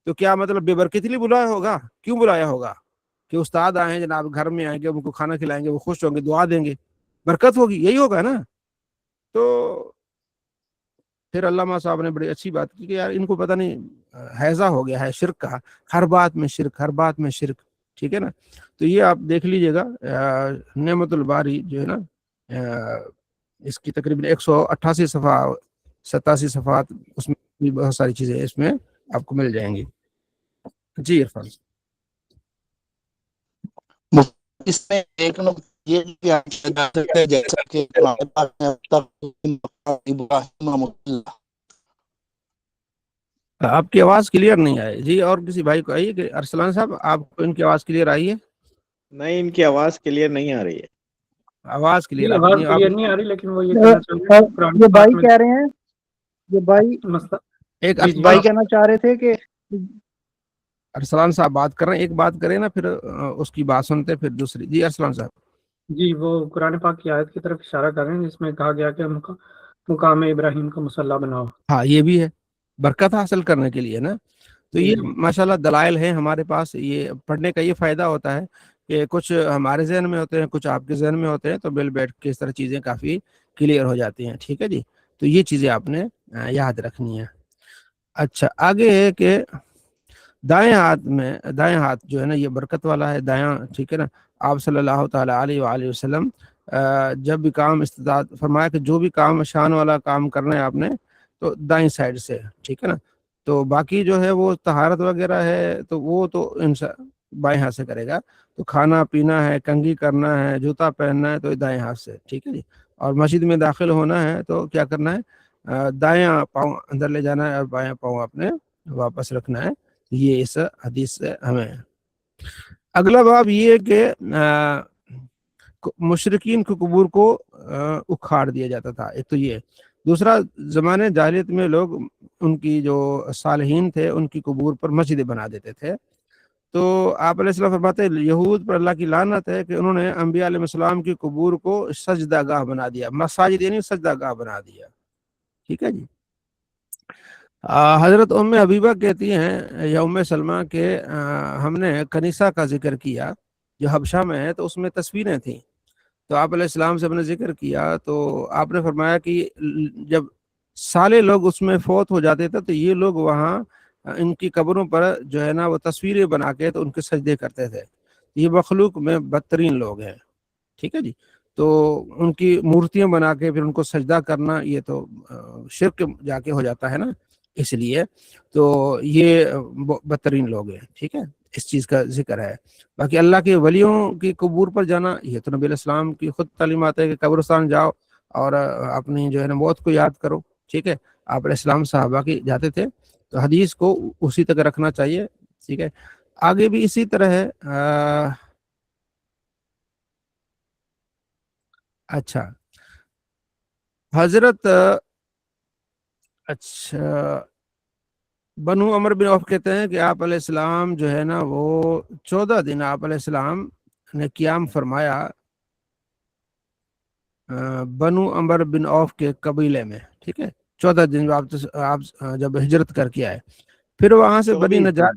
تو کیا مطلب بے برکتی لیے بلایا ہوگا؟ کیوں بلایا ہوگا؟ کہ استاد آئے ہیں جناب، گھر میں آئیں گے، ان کو کھانا کھلائیں گے، وہ خوش ہوں گے، دعا دیں گے، برکت ہوگی، یہی ہوگا نا؟ تو پھر علامہ صاحب نے بڑی اچھی بات کی کہ یار ان کو پتہ نہیں حیضہ ہو گیا ہے شرک کا، ہر بات میں شرک، ہر بات میں شرک، ٹھیک ہے نا؟ تو یہ آپ دیکھ لیجئے گا نعمت الباری جو ہے نا، اس کی تقریباً 188 صفحہ 87 صفحات، اس میں بھی بہت ساری چیزیں اس میں آپ کو مل جائیں گی۔ جی عرفان، اس میں ایک نقطہ یہ بھی کیا جا سکتا ہے، جیسا کہ قرآن پاک میں ابراہیم آپ کی آواز کلیئر نہیں آئی جی، اور کسی بھائی کو آئیے کہ ارسلان صاحب آپ کو ان کی آواز کلیئر آئی ہے؟ نہیں، ان کی آواز کلیئر نہیں آ رہی ہے۔ آواز کلیئر جی آپ آواز نہیں کلیئر آپ نہیں آ رہی، لیکن وہ یہ کہنا چاہ رہے ہیں کہ قرآن یہ پاک بھائی میں کہہ رہے ہیں، یہ بھائی ایک جی جی بھائی کہنا چاہ رہے تھے کہ ارسلان صاحب بات کر رہے ہیں، ایک بات کریں نا، پھر اس کی بات سنتے پھر دوسری۔ جی ارسلان صاحب، جی وہ قرآن پاک کی آیت کی طرف اشارہ کر رہے ہیں جس میں کہا گیا کہ مقام ابراہیم کا مصلی بناؤ۔ ہاں یہ بھی ہے برکت حاصل کرنے کے لیے نا۔ تو جی یہ جی ماشاءاللہ دلائل ہیں ہمارے پاس، یہ پڑھنے کا یہ فائدہ ہوتا ہے کہ کچھ ہمارے ذہن میں ہوتے ہیں، کچھ آپ کے ذہن میں ہوتے ہیں، تو مل بیٹھ کے اس طرح چیزیں کافی کلیئر ہو جاتی ہیں، ٹھیک ہے جی؟ تو یہ چیزیں آپ نے یاد رکھنی ہیں۔ اچھا آگے ہے کہ دائیں ہاتھ جو ہے نا یہ برکت والا ہے، دایاں، ٹھیک ہے نا؟ آپ صلی اللہ تعالیٰ علیہ وآلہ وسلم جب بھی کام استطاعت فرمایا کہ جو بھی کام شان والا کام کرنا ہے آپ نے تو دائیں سائڈ سے، ٹھیک ہے نا؟ تو باقی جو ہے وہ طہارت وغیرہ ہے تو وہ تو بائیں ہاتھ سے کرے گا، تو کھانا پینا ہے، کنگھی کرنا ہے، جوتا پہننا ہے تو دائیں ہاتھ سے، ٹھیک ہے جی؟ اور مسجد میں داخل ہونا ہے تو کیا کرنا ہے، دایاں پاؤں اندر لے جانا ہے اور بایاں پاؤں اپنے واپس رکھنا ہے۔ یہ اس حدیث سے ہمیں اگلا باب یہ ہے کہ مشرکین کے قبور کو اکھاڑ دیا جاتا تھا، ایک تو یہ۔ دوسرا، زمانے جاہلیت میں لوگ ان کی جو صالحین تھے ان کی قبور پر مسجدیں بنا دیتے تھے۔ تو آپ علیہ السلام فرماتے ہیں یہود پر اللہ کی لعنت ہے کہ انہوں نے انبیاء علیہ السلام کی قبور کو سجدہ گاہ بنا دیا، مساجد یعنی سجدہ گاہ بنا دیا، ٹھیک ہے جی؟ حضرت ام حبیبہ کہتی ہیں یا ام سلمہ کہ ہم نے کنیسہ کا ذکر کیا جو حبشہ میں ہے، تو اس میں تصویریں تھیں، تو آپ علیہ السلام سے ہم نے ذکر کیا تو آپ نے فرمایا کہ جب سالے لوگ اس میں فوت ہو جاتے تھے تو یہ لوگ وہاں ان کی قبروں پر جو ہے نا وہ تصویریں بنا کے تو ان کے سجدے کرتے تھے۔ یہ مخلوق میں بدترین لوگ ہیں، ٹھیک ہے جی؟ تو ان کی مورتیاں بنا کے پھر ان کو سجدہ کرنا یہ تو شرک جا کے ہو جاتا ہے نا، اس لیے تو یہ بدترین لوگ ہیں، ٹھیک ہے؟ اس چیز کا ذکر ہے۔ باقی اللہ کے ولیوں کی قبور پر جانا یہ تو نبی علیہ السلام کی خود تعلیمات ہے کہ قبرستان جاؤ اور اپنی جو ہے نا موت کو یاد کرو، ٹھیک ہے؟ آپ علیہ السلام صحابہ کی جاتے تھے، تو حدیث کو اسی تک رکھنا چاہیے، ٹھیک ہے؟ آگے بھی اسی طرح ہے۔ اچھا حضرت بنو عمر بن عوف کہتے ہیں کہ آپ علیہ السلام جو ہے نا وہ 14 دن آپ علیہ السلام نے قیام فرمایا بنو عمر بن عوف کے قبیلے میں، ٹھیک ہے؟ 14 دن آپ جب ہجرت کر کے آئے، پھر وہاں سے بنی 24 دن، نجار،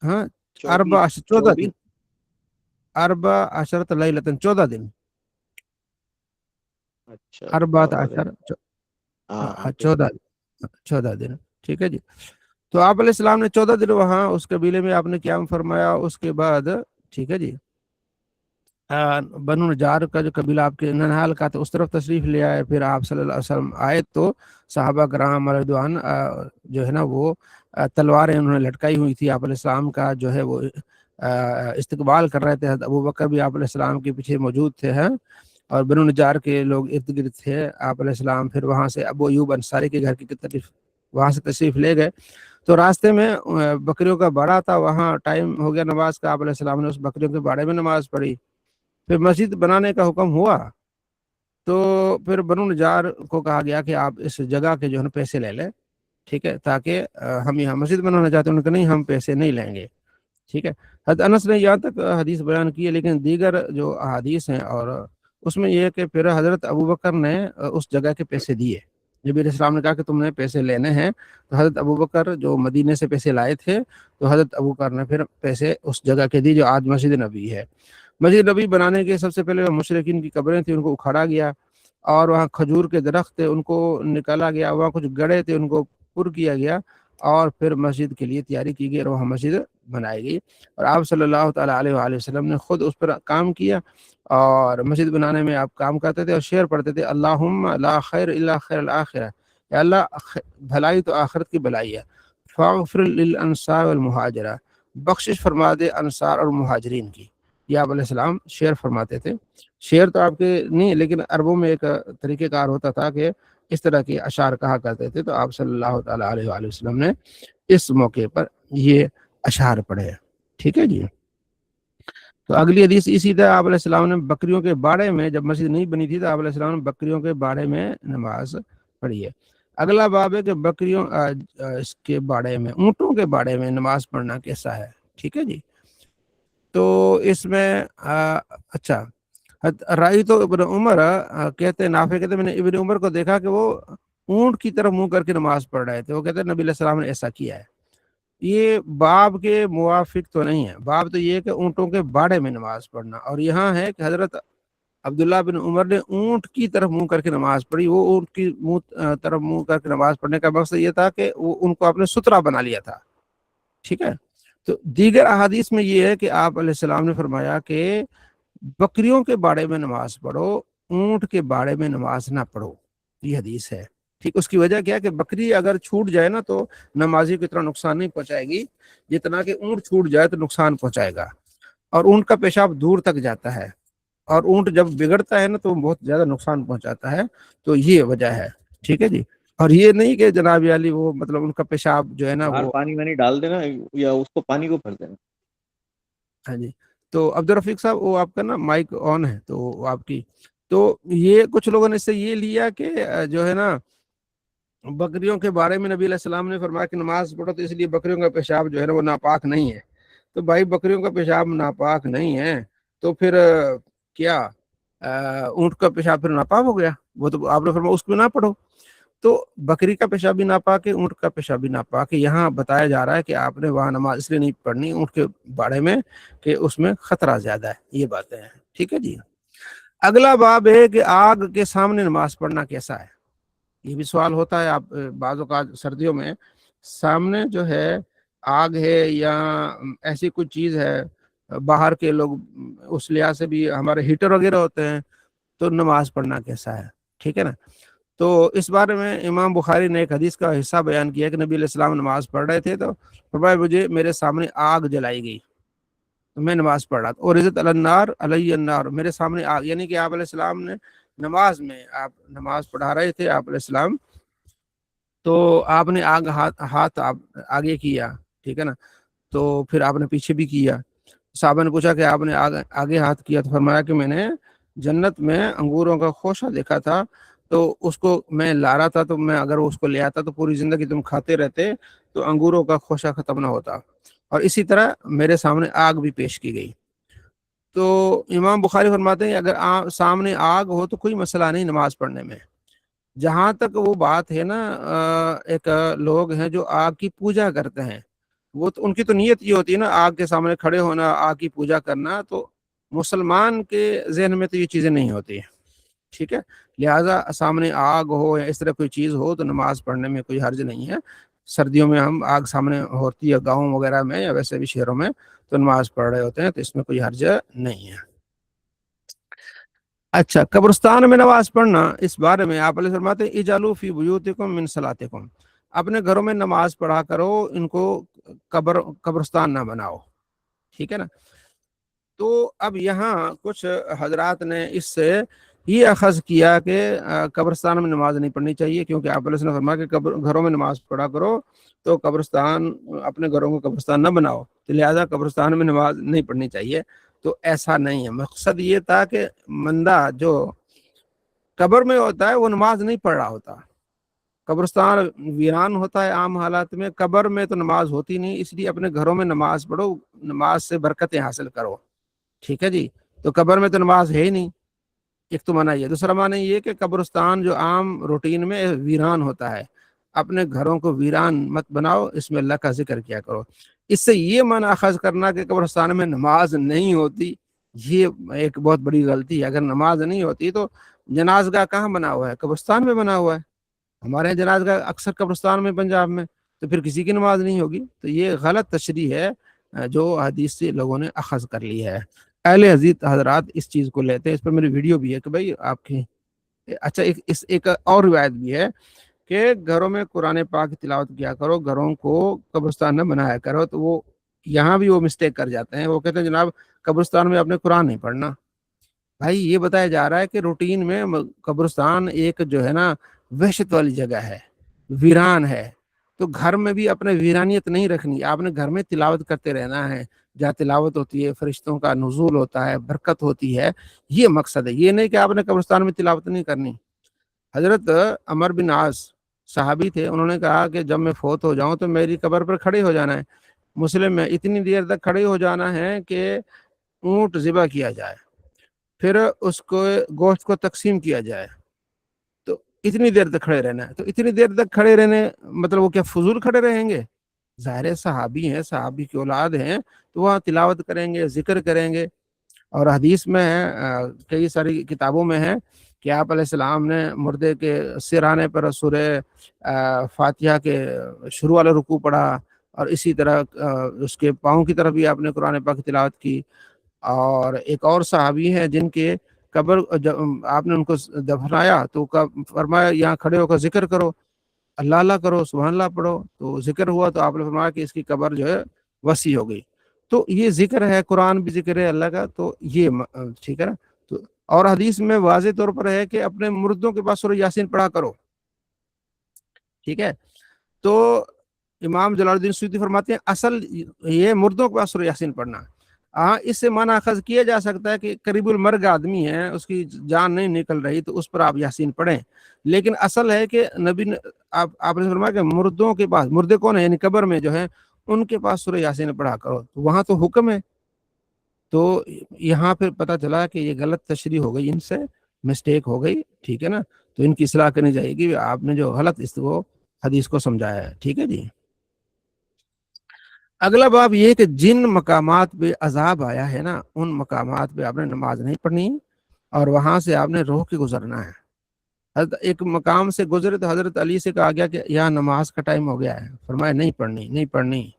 ہاں 24 14 دن، 14 لیلتن، 14 دن، اچھا 14 دن، 14 ہاں 14 دن، ٹھیک ہے جی؟ تو آپ علیہ السلام نے 14 دن وہاں اس قبیلے میں آپ نے قیام فرمایا۔ اس کے بعد ٹھیک ہے جی بنو نجار کا جو قبیلہ آپ کے ننہال کا تھا اس طرف تشریف لے آئے، پھر آپ صلی اللہ علیہ وسلم آئے تو صحابہ کرام رضوان جو ہے نا وہ تلواریں انہوں نے لٹکائی ہوئی تھی، آپ علیہ السلام کا جو ہے وہ استقبال کر رہے تھے۔ ابو بکر بھی آپ علیہ السلام کے پیچھے موجود تھے ہیں، اور بنو نجار کے لوگ ارد گرد تھے۔ آپ علیہ السلام پھر وہاں سے ابو ایوب انصاری کے گھر کی طرف وہاں سے تشریف لے گئے، تو راستے میں بکریوں کا باڑا تھا، وہاں ٹائم ہو گیا نماز کا، آپ علیہ السلام نے اس بکریوں کے باڑے میں نماز پڑھی، پھر مسجد بنانے کا حکم ہوا، تو پھر بنو نجار کو کہا گیا کہ آپ اس جگہ کے جو ہے نا پیسے لے لیں، ٹھیک ہے، تاکہ ہم یہاں مسجد بنانا چاہتے ہیں. ان کو نہیں، ہم پیسے نہیں لیں گے، ٹھیک ہے. حضرت انس نے یہاں تک حدیث بیان کی ہے، لیکن دیگر جو احادیث ہیں اور اس میں یہ ہے کہ پھر حضرت ابوبکر نے اس جگہ کے پیسے دیے. نبی علیہ السلام نے کہا کہ تم نے پیسے لینے ہیں، تو حضرت ابوبکر جو مدینے سے پیسے لائے تھے، تو حضرت ابوبکر نے پھر پیسے اس جگہ کے دی جو آج مسجد نبی ہے. مسجد نبی بنانے کے سب سے پہلے مشرکین کی قبریں تھیں، ان کو اکھاڑا گیا، اور وہاں کھجور کے درخت تھے ان کو نکالا گیا، وہاں کچھ گڑھے تھے ان کو پر کیا گیا، اور پھر مسجد کے لیے تیاری کی گئی اور وہاں مسجد بنائی گئی. اور آپ صلی اللہ تعالیٰ علیہ وآلہ وسلم نے خود اس پر کام کیا، اور مسجد بنانے میں آپ کام کرتے تھے اور شعر پڑھتے تھے، اللہم لا خیر الا خیر الآخرہ، یا اللہ بھلائی تو آخرت کی بھلائی ہے، فاغفر للانصار والمہاجرہ، بخشش فرما دے انصار اور مہاجرین کی. یہ آپ علیہ السلام شعر فرماتے تھے. شعر تو آپ کے نہیں، لیکن عربوں میں ایک طریقہ کار ہوتا تھا کہ اس طرح کے اشعار کہا کرتے تھے. تو آپ صلی اللہ تعالیٰ علیہ وآلہ وسلم نے اس موقع پر یہ اشعار پڑھے، ٹھیک ہے جی. تو اگلی حدیث اسی طرح آپ علیہ السلام نے بکریوں کے باڑے میں، جب مسجد نہیں بنی تھی تو آپ علیہ السلام نے بکریوں کے باڑے میں نماز پڑھی ہے. اگلا باب ہے کہ بکریوں اس کے باڑے میں، اونٹوں کے باڑے میں نماز پڑھنا کیسا ہے، ٹھیک ہے جی. تو اس میں اچھا، رائی تو ابن عمر کہتے، نافع کہتے، میں نے ابن عمر کو دیکھا کہ وہ اونٹ کی طرف منہ کر کے نماز پڑھ رہے تھے. وہ کہتے ہیں نبی علیہ السلام نے ایسا کیا ہے. یہ باب کے موافق تو نہیں ہے. باب تو یہ ہے کہ اونٹوں کے باڑے میں نماز پڑھنا، اور یہاں ہے کہ حضرت عبداللہ بن عمر نے اونٹ کی طرف منہ کر کے نماز پڑھی. وہ اونٹ کی طرف منہ کر کے نماز پڑھنے کا مقصد یہ تھا کہ وہ ان کو آپ نے سترا بنا لیا تھا، ٹھیک ہے. تو دیگر احادیث میں یہ ہے کہ آپ علیہ السلام نے فرمایا کہ بکریوں کے باڑے میں نماز پڑھو، اونٹ کے باڑے میں نماز نہ پڑھو. یہ حدیث ہے، ٹھیک. اس کی وجہ کیا ہے کہ بکری اگر چھوٹ جائے نا تو نمازی کو اتنا نقصان نہیں پہنچائے گی جتنا کہ اونٹ چھوٹ جائے تو نقصان پہنچائے گا. اور اونٹ کا پیشاب دور تک جاتا ہے، اور اونٹ جب بگڑتا ہے نا تو بہت زیادہ نقصان پہنچاتا ہے. تو یہ وجہ ہے، ٹھیک ہے جی. اور یہ نہیں کہ جناب علی وہ مطلب ان کا پیشاب جو ہے نا باہر وہ پانی میں نہیں ڈال دینا، یا اس کو پانی کو بھر دینا. ہاں جی. تو عبدالرفیق صاحب وہ آپ کا نا مائک آن ہے تو وہ آپ کی، تو یہ کچھ لوگوں نے اس سے یہ لیا کہ جو ہے نا بکریوں کے بارے میں نبی علیہ السلام نے فرمایا کہ نماز پڑھو تو اس لیے بکریوں کا پیشاب جو ہے نا وہ ناپاک نہیں ہے. تو بھائی بکریوں کا پیشاب ناپاک نہیں ہے تو پھر کیا اونٹ کا پیشاب پھر ناپاک ہو گیا؟ وہ تو آپ نے فرمایا اس کو نہ پڑھو. تو بکری کا پیشاب بھی ناپاک ہے، اونٹ کا پیشاب بھی ناپاک ہے. یہاں بتایا جا رہا ہے کہ آپ نے وہاں نماز اس لیے نہیں پڑھنی اونٹ کے باڑے میں کہ اس میں خطرہ زیادہ ہے. یہ باتیں ہیں، ٹھیک ہے جی. اگلا باب ہے کہ آگ کے سامنے نماز پڑھنا کیسا ہے. یہ بھی سوال ہوتا ہے. آپ بعض اوقات سردیوں میں سامنے جو ہے آگ ہے یا ایسی کوئی چیز ہے، باہر کے لوگ اس لحاظ سے بھی ہمارے ہیٹر وغیرہ ہوتے ہیں، تو نماز پڑھنا کیسا ہے، ٹھیک ہے نا. تو اس بارے میں امام بخاری نے ایک حدیث کا حصہ بیان کیا کہ نبی علیہ السلام نماز پڑھ رہے تھے تو فرمایا مجھے میرے سامنے آگ جلائی گئی تو میں نماز پڑھ رہا تھا. اور عزت النار علیہ النار، میرے سامنے آگ، یعنی کہ آپ علیہ السلام نے نماز میں، آپ نماز پڑھا رہے تھے آپ علیہ السلام، تو آپ نے ہاتھ آگے کیا، ٹھیک ہے نا. تو پھر آپ نے پیچھے بھی کیا. صحابہ نے پوچھا کہ آپ نے آگے ہاتھ کیا، تو فرمایا کہ میں نے جنت میں انگوروں کا خوشہ دیکھا تھا تو اس کو میں لا رہا تھا. تو میں اگر اس کو لے آتا تو پوری زندگی تم کھاتے رہتے تو انگوروں کا خوشہ ختم نہ ہوتا. اور اسی طرح میرے سامنے آگ بھی پیش کی گئی. تو امام بخاری فرماتے ہیں اگر سامنے آگ ہو تو کوئی مسئلہ نہیں نماز پڑھنے میں. جہاں تک وہ بات ہے نا، ایک لوگ ہیں جو آگ کی پوجا کرتے ہیں، وہ تو ان کی تو نیت یہ ہوتی ہے نا آگ کے سامنے کھڑے ہونا، آگ کی پوجا کرنا. تو مسلمان کے ذہن میں تو یہ چیزیں نہیں ہوتی ہیں، ٹھیک ہے. لہٰذا سامنے آگ ہو یا اس طرح کوئی چیز ہو تو نماز پڑھنے میں کوئی حرج نہیں ہے. سردیوں میں ہم آگ سامنے ہوتی ہے گاؤں وغیرہ میں یا ویسے بھی شہروں میں تو نماز پڑھ رہے ہوتے ہیں، تو اس میں کوئی حرج نہیں ہے. اچھا، قبرستان میں نماز پڑھنا، اس بارے میں آپ علیہ فرماتے ہیں اجعلوا فی بیوتکم من صلاتکم، اپنے گھروں میں نماز پڑھا کرو، ان کو قبرستان نہ بناؤ، ٹھیک ہے نا. تو اب یہاں کچھ حضرات نے اس سے یہ اخذ کیا کہ قبرستان میں نماز نہیں پڑھنی چاہیے، کیونکہ آپ علیہ نے فرمایا کہ گھروں میں نماز پڑھا کرو، تو قبرستان، اپنے گھروں کو قبرستان نہ بناؤ، تو لہٰذا قبرستان میں نماز نہیں پڑھنی چاہیے. تو ایسا نہیں ہے. مقصد یہ تھا کہ مندہ جو قبر میں ہوتا ہے وہ نماز نہیں پڑھ رہا ہوتا. قبرستان ویران ہوتا ہے عام حالات میں، قبر میں تو نماز ہوتی نہیں، اس لیے اپنے گھروں میں نماز پڑھو، نماز سے برکتیں حاصل کرو. ٹھیک ہے جی. تو قبر میں تو نماز ہے ہی نہیں، ایک تو معنی یہ. دوسرا معنی یہ کہ قبرستان جو عام روٹین میں ویران ہوتا ہے، اپنے گھروں کو ویران مت بناؤ، اس میں اللہ کا ذکر کیا کرو. اس سے یہ معنی اخذ کرنا کہ قبرستان میں نماز نہیں ہوتی، یہ ایک بہت بڑی غلطی ہے. اگر نماز نہیں ہوتی تو جنازگاہ کہاں بنا ہوا ہے؟ قبرستان میں بنا ہوا ہے. ہمارے یہاں جنازگاہ اکثر قبرستان میں پنجاب میں، تو پھر کسی کی نماز نہیں ہوگی. تو یہ غلط تشریح ہے جو حدیث سے لوگوں نے اخذ کر لی ہے. اہل حدیث حضرات اس چیز کو لیتے ہیں، اس پر میری ویڈیو بھی ہے کہ بھائی آپ کی. اچھا ایک اور روایت بھی ہے کہ گھروں میں قرآن پاک کی تلاوت کیا کرو، گھروں کو قبرستان نہ بنایا کرو. تو وہ یہاں بھی وہ مسٹیک کر جاتے ہیں، وہ کہتے ہیں جناب قبرستان میں آپ نے قرآن نہیں پڑھنا. بھائی یہ بتایا جا رہا ہے کہ روٹین میں قبرستان ایک جو ہے نا وحشت والی جگہ ہے، ویران ہے. تو گھر میں بھی اپنے ویرانیت نہیں رکھنی، آپ نے گھر میں تلاوت کرتے رہنا ہے. جہاں تلاوت ہوتی ہے فرشتوں کا نزول ہوتا ہے، برکت ہوتی ہے، یہ مقصد ہے. یہ نہیں کہ آپ نے قبرستان میں تلاوت نہیں کرنی. حضرت عمر بن عاص صحابی تھے، انہوں نے کہا کہ جب میں فوت ہو جاؤں تو میری قبر پر کھڑے ہو جانا ہے. مسلم میں اتنی دیر تک کھڑے ہو جانا ہے کہ اونٹ ذبح کیا جائے، پھر اس کو گوشت کو تقسیم کیا جائے، تو اتنی دیر تک کھڑے رہنا ہے. تو اتنی دیر تک کھڑے رہنے مطلب وہ کیا فضول کھڑے رہیں گے؟ ظاہر صحابی ہیں، صحابی کی اولاد ہیں، تو وہاں تلاوت کریں گے، ذکر کریں گے. اور حدیث میں ہے، کئی ساری کتابوں میں ہے کہ آپ علیہ السلام نے مردے کے سرانے پر سورہ فاتحہ کے شروع والا رکوع پڑھا، اور اسی طرح اس کے پاؤں کی طرف بھی آپ نے قرآن پاک کی تلاوت کی. اور ایک اور صحابی ہیں جن کے قبر جب آپ نے ان کو دفنایا تو فرمایا یہاں کھڑے ہو کر ذکر کرو، اللہ اللہ کرو، سبحان اللہ پڑھو. تو ذکر ہوا تو آپ نے فرمایا کہ اس کی قبر جو ہے وسیع ہو گئی. تو یہ ذکر ہے، قرآن بھی ذکر ہے اللہ کا، تو یہ ٹھیک ہے نا. تو اور حدیث میں واضح طور پر ہے کہ اپنے مردوں کے پاس سورہ یاسین پڑھا کرو. ٹھیک ہے. تو امام جلال الدین سیوطی فرماتے ہیں اصل یہ مردوں کے پاس سورہ یاسین پڑھنا. ہاں اس سے معنی اخذ کیا جا سکتا ہے کہ قریب المرگ آدمی ہے، اس کی جان نہیں نکل رہی، تو اس پر آپ یاسین پڑھیں. لیکن اصل ہے کہ نبی آپ نے فرمایا کہ مردوں کے پاس، مردے کون ہے یعنی قبر میں جو ہے، ان کے پاس سورہ یاسین پڑھا کرو. تو وہاں تو حکم ہے. تو یہاں پھر پتہ چلا کہ یہ غلط تشریح ہو گئی، ان سے مسٹیک ہو گئی. ٹھیک ہے نا. تو ان کی اصلاح کرنی چاہیے کہ آپ نے جو غلط اس کو حدیث کو سمجھایا ہے. ٹھیک ہے جی. اگلا باب یہ کہ جن مقامات پہ عذاب آیا ہے نا، ان مقامات پہ آپ نے نماز نہیں پڑھنی، اور وہاں سے آپ نے روک کے گزرنا ہے. ایک مقام سے گزرے تو حضرت علی سے کہا گیا کہ یہاں نماز کا ٹائم ہو گیا ہے، فرمایا نہیں پڑھنی، نہیں پڑھنی.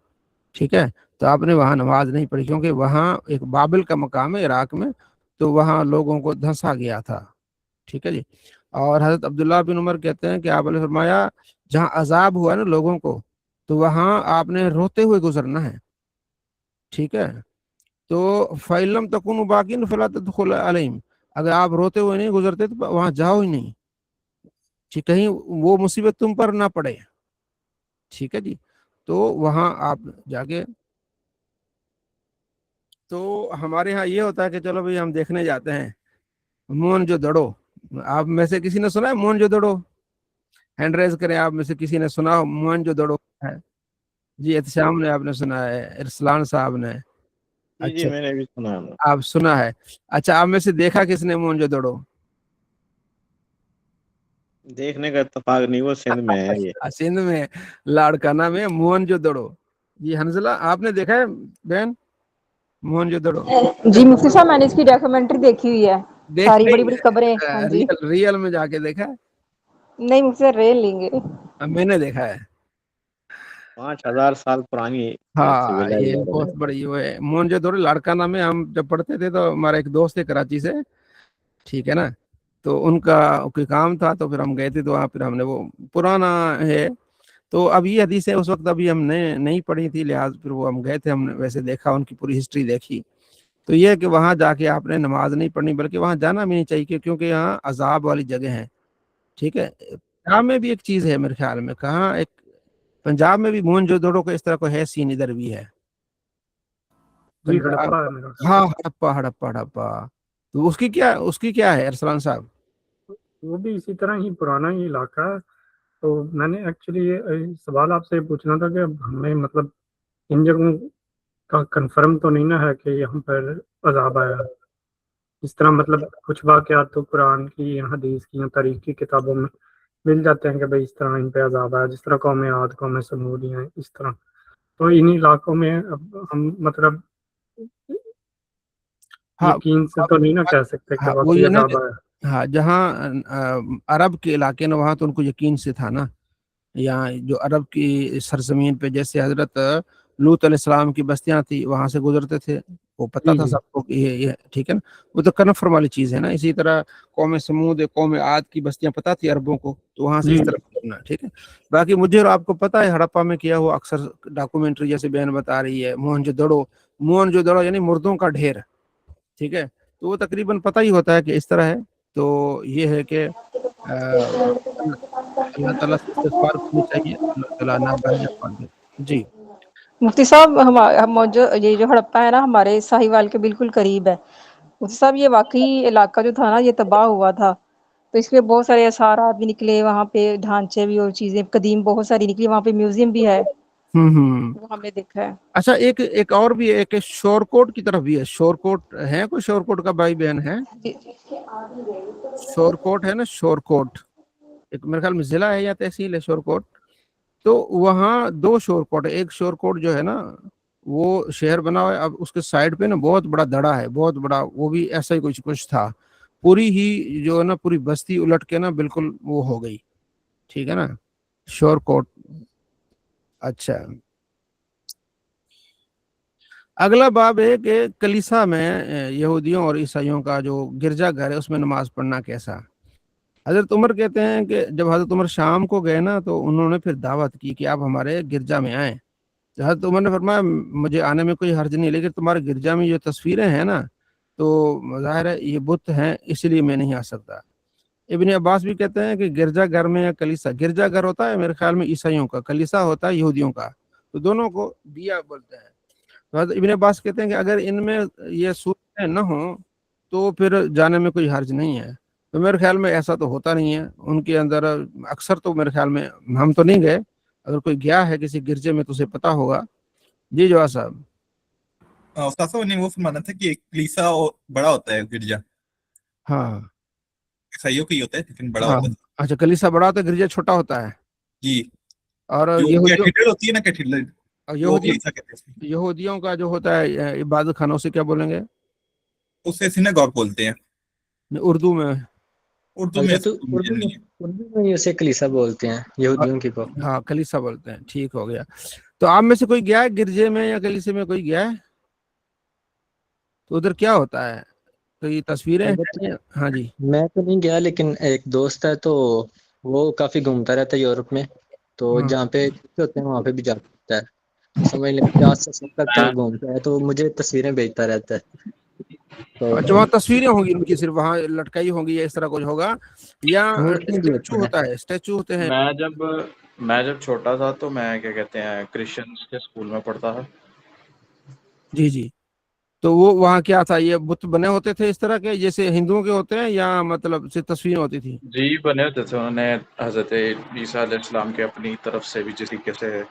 ٹھیک ہے. تو آپ نے وہاں نماز نہیں پڑھی، کیونکہ وہاں ایک بابل کا مقام ہے عراق میں، تو وہاں لوگوں کو دھنسا گیا تھا. ٹھیک ہے جی. اور حضرت عبداللہ بن عمر کہتے ہیں کہ آپ نے فرمایا جہاں عذاب ہوا نا لوگوں کو، تو وہاں آپ نے روتے ہوئے گزرنا ہے. ٹھیک ہے. تو فَإِلَّمْ تَكُونُوا بَاقِينَ فَلَا تَدْخُلُوا عَلَيْهِمْ، اگر آپ روتے ہوئے نہیں گزرتے تو وہاں جاؤ ہی نہیں، ٹھیک، کہیں وہ مصیبت تم پر نہ پڑے. ٹھیک ہے جی. تو وہاں آپ جا کے، تو ہمارے ہاں یہ ہوتا ہے کہ چلو بھائی ہم دیکھنے جاتے ہیں مون جو دڑو. آپ میں سے کسی نے سنا ہے مون جو دڑو؟ ہینڈ ریز کریں آپ میں سے کسی نے سنا ہو مون جو دڑو ہے؟ جی احتشام نے آپ نے سنا ہے، ارسلان صاحب نے. جی اچھا میں نے بھی سنا ہے. آپ سنا ہے. اچھا آپ میں سے دیکھا کس نے مون جو دڑو؟ دیکھنے کا اتفاق نہیں، وہ سندھ میں ہے یہ. سندھ میں لاڑکانہ میں مون جو دڑو. جی حنزلہ آپ نے دیکھا ہے بہن مون جو دڑو؟ جی مفتی صاحب میں نے اس کی ڈاکومنٹری دیکھی ہوئی ہے، دیکھ ساری بڑی بڑی نہیں قبریں. ہاں جی. ریئل میں جا کے دیکھا ہے؟ نہیں مفتی صاحب ریل لیں گے. میں نے دیکھا ہے. 5000 سال پرانی ہاں یہ civilization بہت ہے. بڑی وہ ہے مون جو دڑو. لاڑکانہ میں ہم جب پڑھتے تھے تو ہمارا ایک دوست ہے کراچی سے، ٹھیک ہے نا، تو ان کا کوئی کام تھا تو پھر ہم گئے تھے، تو وہاں پھر ہم نے وہ پرانا ہے. تو اب یہ حدیثیں اس وقت ابھی ہم نے نہیں پڑھی تھی، لہٰذا پھر وہ ہم گئے تھے، ہم نے ویسے دیکھا، ان کی پوری ہسٹری دیکھی. تو یہ کہ وہاں جا کے آپ نے نماز نہیں پڑھنی، بلکہ وہاں جانا بھی نہیں چاہیے، کیونکہ یہاں عذاب والی جگہ ہے. ٹھیک ہے. پنجاب میں بھی ایک چیز ہے میرے خیال میں، کہاں ایک پنجاب میں بھی مون جو دوڑوں کا اس طرح کو ہے سین ادھر بھی ہے. جی ہڑپا ہے میرا. ہاں ہڑپا ہڑپا ہڑپا. تو اس کی کیا ہے ارسلان صاحب؟ وہ بھی اسی طرح ہی پرانا ہی علاقہ ہے. تو میں نے ایکچولی یہ سوال آپ سے پوچھنا تھا کہ ہمیں مطلب ان جگہوں کا کنفرم تو نہیں نا ہے کہ یہاں پر عذاب آیا. اس طرح مطلب کچھ واقعات تو قرآن کی یا حدیث کی یا تاریخ کی کتابوں میں مل جاتے ہیں کہ بھائی اس طرح ان پہ عذاب آیا، جس طرح قوم عاد قوم ثمود ہیں اس طرح. تو ان علاقوں میں اب ہم مطلب ہاں یقین سے تو نہیں نا کہہ سکتے کہ ہاں وہ واقعی یہ نا عذاب آیا. ہاں جہاں عرب کے علاقے نا وہاں تو ان کو یقین سے تھا نا. یہاں جو عرب کی سرزمین پہ جیسے حضرت لوط علیہ السلام کی بستیاں تھی وہاں سے گزرتے تھے، وہ پتہ جی تھا جی سب کو کہ یہ ٹھیک ہے نا، وہ تو کنفرم والی چیز ہے نا. اسی طرح قوم سمود قوم عاد کی بستیاں پتہ تھی عربوں کو، تو وہاں سے جی اس طرح کرنا ٹھیک ہے. باقی مجھے اور آپ کو پتہ ہے ہڑپا میں کیا ہوا، اکثر ڈاکومنٹری جیسے بیان بتا رہی ہے موہن جو دڑو یعنی مردوں کا ڈھیر، ٹھیک ہے. تو وہ تقریباً پتہ ہی ہوتا ہے کہ اس طرح ہے. تو یہ ہے کہ اللہ تعالیٰ سے استغفار کرنی چاہیے، اللہ تعالیٰ نہ بہرجہ پا دے. جی مفتی صاحب ہم جو یہ جو ہڑپا ہے نا ہمارے ساہیوال کے بالکل قریب ہے. مفتی صاحب یہ واقعی علاقہ جو تھا نا یہ تباہ ہوا تھا، تو اس کے بہت سارے اثارات بھی نکلے وہاں پہ، ڈھانچے بھی اور چیزیں قدیم بہت ساری نکلی. وہاں پہ میوزیم بھی ہے، ہوں وہ ہم نے دیکھا ہے. اچھا ایک اور بھی ہے کہ شور کوٹ کی طرف بھی ہے. شور کوٹ ہے کوئی شور کوٹ کا بھائی بہن ہے؟ جی شور کوٹ ہے نا، شور کوٹ ایک میرے خیال میں ضلع ہے یا تحصیل ہے شور کوٹ. تو وہاں دو شور کوٹ ہے. ایک شور کوٹ جو ہے نا وہ شہر بنا ہوا ہے، اب اس کے سائڈ پہ نا بہت بڑا دڑا ہے، بہت بڑا. وہ بھی ایسا ہی کچھ تھا، پوری ہی جو ہے نا پوری بستی الٹ کے نا بالکل وہ ہو گئی، ٹھیک ہے نا. شور کوٹ. اچھا اگلا باب ہے کہ کلیسا میں یہودیوں اور عیسائیوں کا جو گرجا گھر ہے اس میں نماز پڑھنا کیسا. حضرت عمر کہتے ہیں کہ جب حضرت عمر شام کو گئے نا تو انہوں نے پھر دعوت کی کہ آپ ہمارے گرجا میں آئیں. حضرت عمر نے فرمایا مجھے آنے میں کوئی حرج نہیں، لیکن تمہارے گرجا میں جو تصویریں ہیں نا تو ظاہر ہے یہ بت ہیں، اس لیے میں نہیں آ سکتا. ابن عباس بھی کہتے ہیں کہ گرجا گھر میں یا کلیسا، گرجا گھر ہوتا ہے میرے خیال میں عیسائیوں کا، کلیسا ہوتا ہے یہودیوں کا، تو دونوں کو دیا بولتے ہیں. تو حضرت ابن عباس کہتے ہیں کہ اگر ان میں یہ صورتیں نہ ہوں تو پھر جانے میں کوئی حرج نہیں ہے. تو میرے خیال میں ایسا تو ہوتا نہیں ہے ان کے اندر اکثر. تو میرے خیال میں ہم تو نہیں گئے، اگر کوئی گیا ہے کسی گرجے میں تو اسے پتا ہوگا. جی جواد صاحب. استاد صاحب نے وہ فرمانا تھا کہ کلیسا بڑا ہوتا ہے گرجا، ہاں عیسائیوں کا ہی ہوتا ہے لیکن بڑا ہاں ہوتا ہے. اچھا کلیسا بڑا ہوتا ہے، گرجا چھوٹا ہوتا ہے. جی اور جو یہودیوں کیتھیڈرل ہوتی ہے نا، کیتھیڈرل وہ یہودیوں کلیسا کہتے ہیں. یہودیوں کا جو ہوتا ہے عبادت خانوں سے کیا بولیں گے؟ اسے سیناگوگ بولتے ہیں اردو میں. اردو میں. اردو میں ہی اسے کلیسا بولتے ہیں یہودیوں کی کو. ہاں کلیسا بولتے ہیں، ٹھیک ہو گیا. تو آپ میں سے کوئی گیا ہے گرجے میں یا کلیسے میں؟ کوئی گیا ہے تو ادھر کیا ہوتا ہے؟ تو یہ تصویریں البتہ ہیں. ہاں جی میں تو نہیں گیا، لیکن ایک دوست ہے تو وہ کافی گھومتا رہتا ہے یورپ میں، تو ہاں. جہاں پہ ہوتے ہیں وہاں پہ بھی جاتا ہے. سمجھ لیں 50 سے 60 تک وہ گھومتا ہے، تو مجھے تصویریں بھیجتا رہتا ہے. تو اچھا وہاں تصویریں ہوں گی ان کی، صرف وہاں لٹکائی ہوں گی یا اس طرح کچھ ہوگا، یا مورتیاں بھی اسٹیچو ہوتی ہیں. ہوتا ہے؟ اسٹیچو ہوتے ہیں. میں جب چھوٹا تھا تو میں کیا کہتے ہیں کرسچنس کے اسکول میں پڑھتا تھا. جی جی. تو وہ وہاں کیا تھا، یہ بت بنے ہوتے تھے اس طرح کے جیسے ہندوؤں کے ہوتے ہیں، یا مطلب صرف تصویریں ہوتی تھی؟ جی بنے ہوتے تھے، انہوں نے حضرت عیسیٰ علیہ السلام کے اپنی طرف سے بھی جس طریقے سے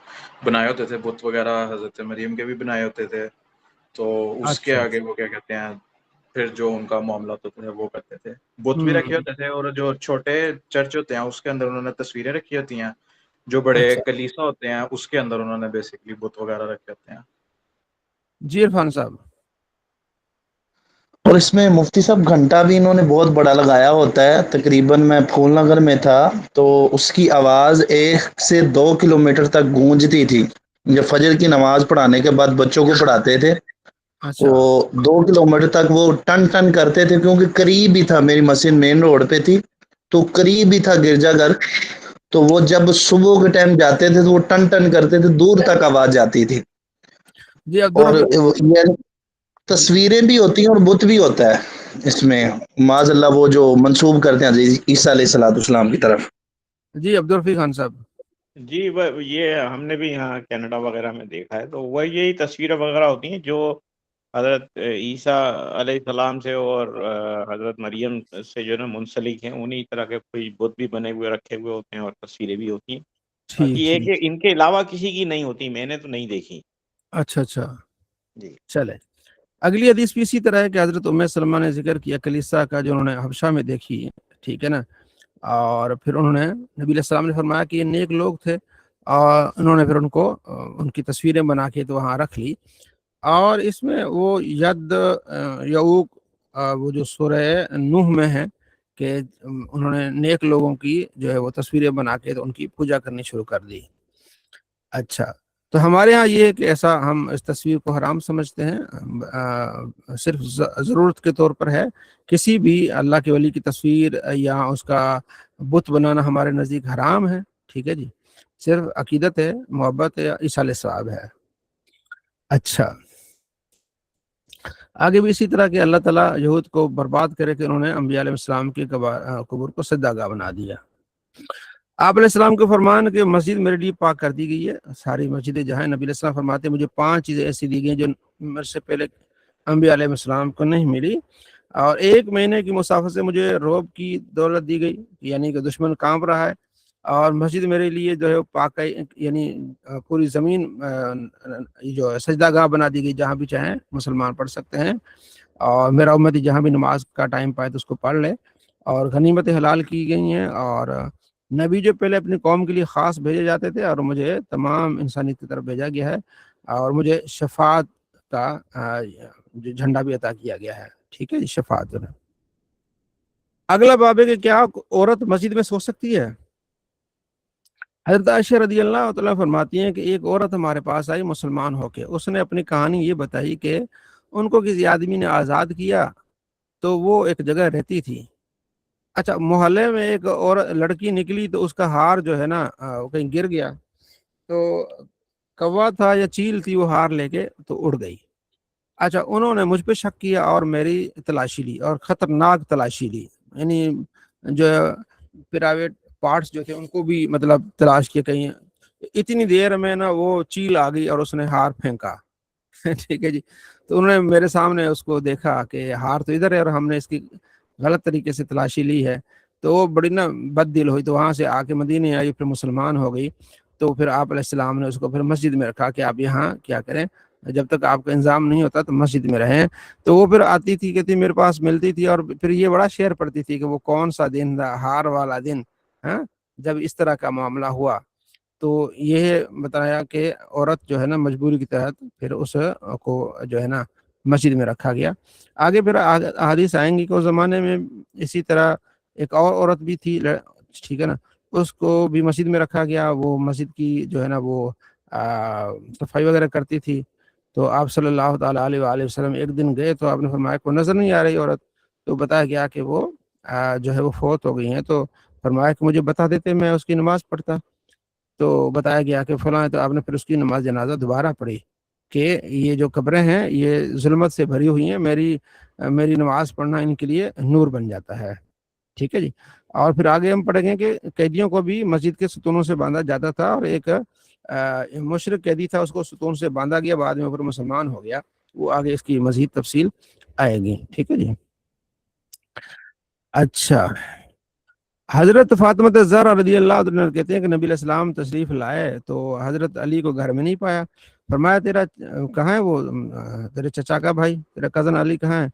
بنائے ہوتے تھے بت وغیرہ، حضرت مریم کے بھی بنائے ہوتے تھے. تو اس کے اچھا. آگے وہ کیا کہتے ہیں پھر جو ان کا معاملات ہوتے تھے وہ کرتے تھے. بت بھی رکھے ہوں. ہوتے تھے، اور جو چھوٹے چرچ ہوتے ہیں اس کے اندر انہوں نے تصویریں رکھی ہوتی ہیں. جو بڑے اچھا کلیسا ہوتے ہیں اس کے اندر انہوں نے بیسکلی بت وغیرہ رکھے ہوتے ہیں. جی عرفان صاحب. اور اس میں مفتی صاحب گھنٹہ بھی انہوں نے بہت بڑا لگایا ہوتا ہے. تقریباً میں پھول نگر میں تھا تو اس کی آواز 1 سے 2 کلومیٹر تک گونجتی تھی. جب فجر کی نماز پڑھانے کے بعد بچوں کو پڑھاتے تھے اچھا. وہ 2 کلومیٹر تک وہ ٹن ٹن کرتے تھے، کیونکہ قریب ہی تھا، میری مسجد مین روڈ پہ تھی تو قریب ہی تھا گرجا گھر. تو وہ جب صبح کے ٹائم جاتے تھے تو وہ ٹن ٹن کرتے تھے، دور تک آواز جاتی تھی. جی اور عبدالرفیق. یہ جی تصویریں بھی ہوتی ہیں اور بت بھی ہوتا ہے اس میں، معاذ اللہ وہ جو منسوب کرتے ہیں عیسیٰ علیہ الصلوۃ والسلام کی طرف. جی عبدالرفیق خان صاحب. جی یہ ہم نے بھی یہاں کینیڈا وغیرہ میں دیکھا ہے، تو وہ یہی تصویریں وغیرہ ہوتی ہیں جو حضرت عیسیٰ علیہ السلام سے اور حضرت مریم سے جو ہے نا منسلک ہیں، انہی طرح کے کوئی بت بھی بنے ہوئے رکھے ہوئے ہوتے ہیں اور تصویریں بھی ہوتی ہیں. باقی ٹھیک یہ ٹھیک. کہ ان کے علاوہ کسی کی نہیں ہوتی، میں نے تو نہیں دیکھی. اچھا اچھا. جی چلے اگلی حدیث بھی اسی طرح ہے کہ حضرت ام سلمہ نے ذکر کیا کلیسا کا جو انہوں نے حبشہ میں دیکھی، ٹھیک ہے نا. اور پھر انہوں نے نبی علیہ السلام نے فرمایا کہ یہ نیک لوگ تھے، اور انہوں نے پھر ان کو ان کی تصویریں بنا کے تو وہاں رکھ لی. اور اس میں وہ ید یعوق وہ جو سورہ نوح میں ہے کہ انہوں نے نیک لوگوں کی جو ہے وہ تصویریں بنا کے تو ان کی پوجا کرنی شروع کر دی. اچھا، تو ہمارے ہاں یہ ہے کہ ایسا ہم اس تصویر کو حرام سمجھتے ہیں، صرف ضرورت کے طور پر ہے. کسی بھی اللہ کے ولی کی تصویر یا اس کا بت بنانا ہمارے نزدیک حرام ہے، ٹھیک ہے جی. صرف عقیدت ہے، محبت ہے، ایصال ثواب ہے. اچھا، آگے بھی اسی طرح کہ اللہ تعالیٰ یہود کو برباد کرے کہ انہوں نے انبیاء علیہ السلام کے قبور کو سجدہ گاہ بنا دیا. آپ علیہ السلام کے فرمان کہ مسجد میرے لیے پاک کر دی گئی ہے. ساری مسجدیں جہاں نبی علیہ السلام فرماتے ہیں مجھے 5 چیزیں ایسی دی گئی جو میرے سے پہلے انبیاء علیہ السلام کو نہیں ملی. اور 1 مہینے کی مسافت سے مجھے روب کی دولت دی گئی، یعنی کہ دشمن کانپ رہا ہے. اور مسجد میرے لیے جو ہے پاک ہے، یعنی پوری زمین جو ہے سجدہ گاہ بنا دی گئی، جہاں بھی چاہیں مسلمان پڑھ سکتے ہیں. اور میرا امتی جہاں بھی نماز کا ٹائم پائے تو اس کو پڑھ لے. اور غنیمت حلال کی گئی ہیں. اور نبی جو پہلے اپنی قوم کے لیے خاص بھیجے جاتے تھے اور مجھے تمام انسانیت کی طرف بھیجا گیا ہے. اور مجھے شفاعت کا جو جھنڈا بھی عطا کیا گیا ہے، ٹھیک ہے جی. شفاعت. اگلا باب ہے کہ کیا عورت مسجد میں سو سکتی ہے؟ حضرت عائشہ رضی اللہ تعالیٰ فرماتی ہیں کہ ایک عورت ہمارے پاس آئی مسلمان ہو کے. اس نے اپنی کہانی یہ بتائی کہ ان کو کسی آدمی نے آزاد کیا تو وہ ایک جگہ رہتی تھی. اچھا، محلے میں ایک اور لڑکی نکلی تو اس کا ہار جو ہے نا وہ کہیں گر گیا، تو کوا تھا یا چیل تھی، وہ ہار لے کے تو اڑ گئی. اچھا، انہوں نے مجھ پہ شک کیا اور میری تلاشی لی، اور خطرناک تلاشی لی. یعنی جو پرائیویٹ پارٹس جو تھے ان کو بھی مطلب تلاش کیا. کہیں اتنی دیر میں نا وہ چیل آ گئی اور اس نے ہار پھینکا. ٹھیک ہے جی. تو انہوں نے میرے سامنے اس کو دیکھا کہ ہار تو ادھر ہے اور ہم نے اس کی غلط طریقے سے تلاشی لی ہے. تو وہ بڑی نا بد دل ہوئی، تو وہاں سے آ کے مدینے آئی، پھر مسلمان ہو گئی. تو پھر آپ علیہ السلام نے اس کو پھر مسجد میں رکھا کہ آپ یہاں کیا کریں، جب تک آپ کا انتظام نہیں ہوتا تو مسجد میں رہیں. تو وہ پھر آتی تھی، کہتی میرے پاس ملتی تھی، اور پھر یہ بڑا شیئر پڑتی تھی کہ وہ کون سا دن تھا، ہار والا دن، جب اس طرح کا معاملہ ہوا. تو یہ بتایا کہ عورت جو ہے نا مجبوری کے تحت پھر اس کو جو ہے نا مسجد میں رکھا گیا. آگے پھر احادیث آئیں گی کہ اس زمانے میں اسی طرح ایک اور عورت بھی تھی، ٹھیک ہے نا، اس کو بھی مسجد میں رکھا گیا. وہ مسجد کی جو ہے نا وہ صفائی وغیرہ کرتی تھی. تو آپ صلی اللہ تعالیٰ علیہ وآلہ وسلم ایک دن گئے تو آپ نے فرمایا کو نظر نہیں آ رہی عورت. تو بتایا گیا کہ وہ جو ہے وہ فوت ہو گئی ہیں. تو فرمایا کہ مجھے بتا دیتے میں اس کی نماز پڑھتا. تو بتایا گیا کہ فلاں، تو آپ نے پھر اس کی نماز جنازہ دوبارہ پڑھی کہ یہ جو قبریں ہیں یہ ظلمت سے بھری ہوئی ہیں، میری نماز پڑھنا ان کے لیے نور بن جاتا ہے. ٹھیک ہے جی. اور پھر آگے ہم پڑھیں گے کہ قیدیوں کو بھی مسجد کے ستونوں سے باندھا جاتا تھا، اور ایک مشرک قیدی تھا، اس کو ستون سے باندھا گیا، بعد میں پھر مسلمان ہو گیا. وہ آگے اس کی مزید تفصیل آئے گی. ٹھیک ہے جی. اچھا، حضرت فاطمہ زہرا رضی اللہ عنہ کہتے ہیں کہ نبی علیہ السلام تشریف لائے تو حضرت علی کو گھر میں نہیں پایا. فرمایا تیرا کہاں ہے وہ تیرے چچا کا بھائی، تیرا کزن علی کہاں ہے؟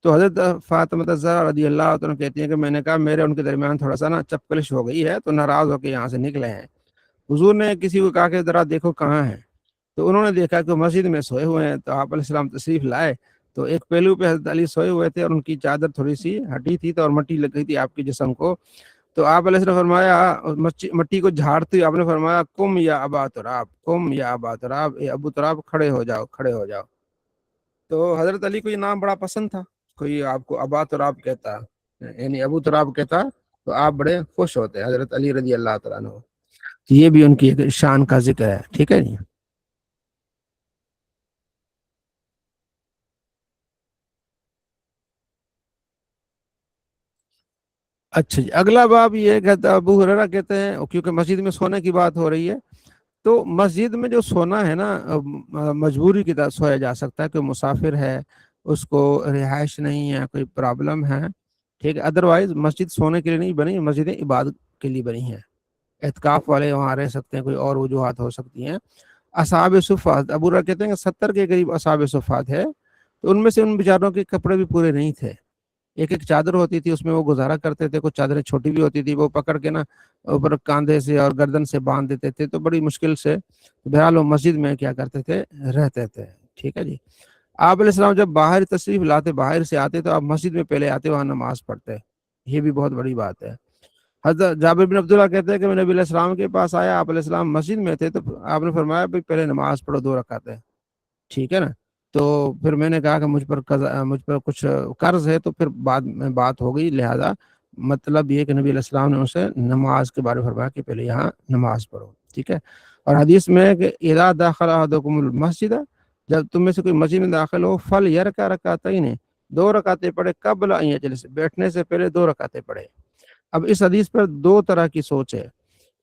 تو حضرت فاطمہ زہرا رضی اللہ عنہ کہتی ہیں کہ میں نے کہا میرے ان کے درمیان تھوڑا سا نا چپکلش ہو گئی ہے، تو ناراض ہو کے یہاں سے نکلے ہیں. حضور نے کسی کو کہا کہ ذرا دیکھو کہاں ہے. تو انہوں نے دیکھا کہ مسجد میں سوئے ہوئے ہیں. تو آپ علیہ السلام تشریف لائے تو ایک پہلو پہ حضرت علی سوئے ہوئے تھے، اور ان کی چادر تھوڑی سی ہٹی تھی تو اور مٹی لگ گئی تھی آپ کے جسم کو. تو آپ علیہ السلام فرمایا مٹی کو جھاڑتے ہوئے آپ نے فرمایا کم یا ابا تراب، کم یا ابا تراب، اے ابو تراب کھڑے ہو جاؤ، کھڑے ہو جاؤ. تو حضرت علی کو یہ نام بڑا پسند تھا. کوئی آپ کو ابا تراب کہتا، یعنی ابو تراب کہتا، تو آپ بڑے خوش ہوتے. حضرت علی رضی اللہ تعالیٰ عنہ، یہ بھی ان کی ایک شان کا ذکر ہے. ٹھیک ہے جی. اچھا جی. اگلا باب یہ کہتا ہے، ابو ہریرہ کہتے ہیں کیونکہ مسجد میں سونے کی بات ہو رہی ہے تو مسجد میں جو سونا ہے نا مجبوری کی طرح سویا جا سکتا ہے، کوئی مسافر ہے، اس کو رہائش نہیں ہے، کوئی پرابلم ہے، ٹھیک ہے، ادروائز مسجد سونے کے لیے نہیں بنی، مسجدیں عبادت کے لیے بنی ہیں، اعتکاف والے وہاں رہ سکتے ہیں، کوئی اور وجوہات ہو سکتی ہیں۔ اصحاب صفات، ابو ہریرہ کہتے ہیں کہ 70 کے قریب اصحاب صفات ہے، تو ان میں سے ان بیچاروں کے کپڑے بھی پورے نہیں تھے، ایک ایک چادر ہوتی تھی، اس میں وہ گزارا کرتے تھے، کچھ چادریں چھوٹی بھی ہوتی تھی، وہ پکڑ کے نا اوپر کاندھے سے اور گردن سے باندھ دیتے تھے، تو بڑی مشکل سے بہرحال وہ مسجد میں کیا کرتے تھے، رہتے تھے، ٹھیک ہے جی۔ آپ علیہ السلام جب باہر تشریف لاتے، باہر سے آتے، تو آپ مسجد میں پہلے آتے، وہاں نماز پڑھتے، یہ بھی بہت بڑی بات ہے۔ حضرت جابر بن عبداللہ کہتے ہیں کہ میں نبی علیہ السلام کے پاس آیا، آپ علیہ السلام مسجد میں تھے، تو آپ نے فرمایا بھائی پہلے نماز پڑھو 2 رکعتیں، ٹھیک ہے نا۔ تو پھر میں نے کہا کہ مجھ پر کچھ قرض ہے، تو پھر بعد میں بات ہو گئی، لہذا مطلب یہ کہ نبی علیہ السلام نے اسے نماز کے بارے میں فرمایا کہ پہلے یہاں نماز پڑھو، ٹھیک ہے۔ اور حدیث میں ہے کہ اذا دخل احدکم المسجد، جب تم میں سے کوئی مسجد میں داخل ہو، فلیرکع رکعتین، 2 رکعتیں پڑھے، قبل ان یجلس، بیٹھنے سے پہلے 2 رکعتیں پڑھے۔ اب اس حدیث پر 2 طرح کی سوچ ہے،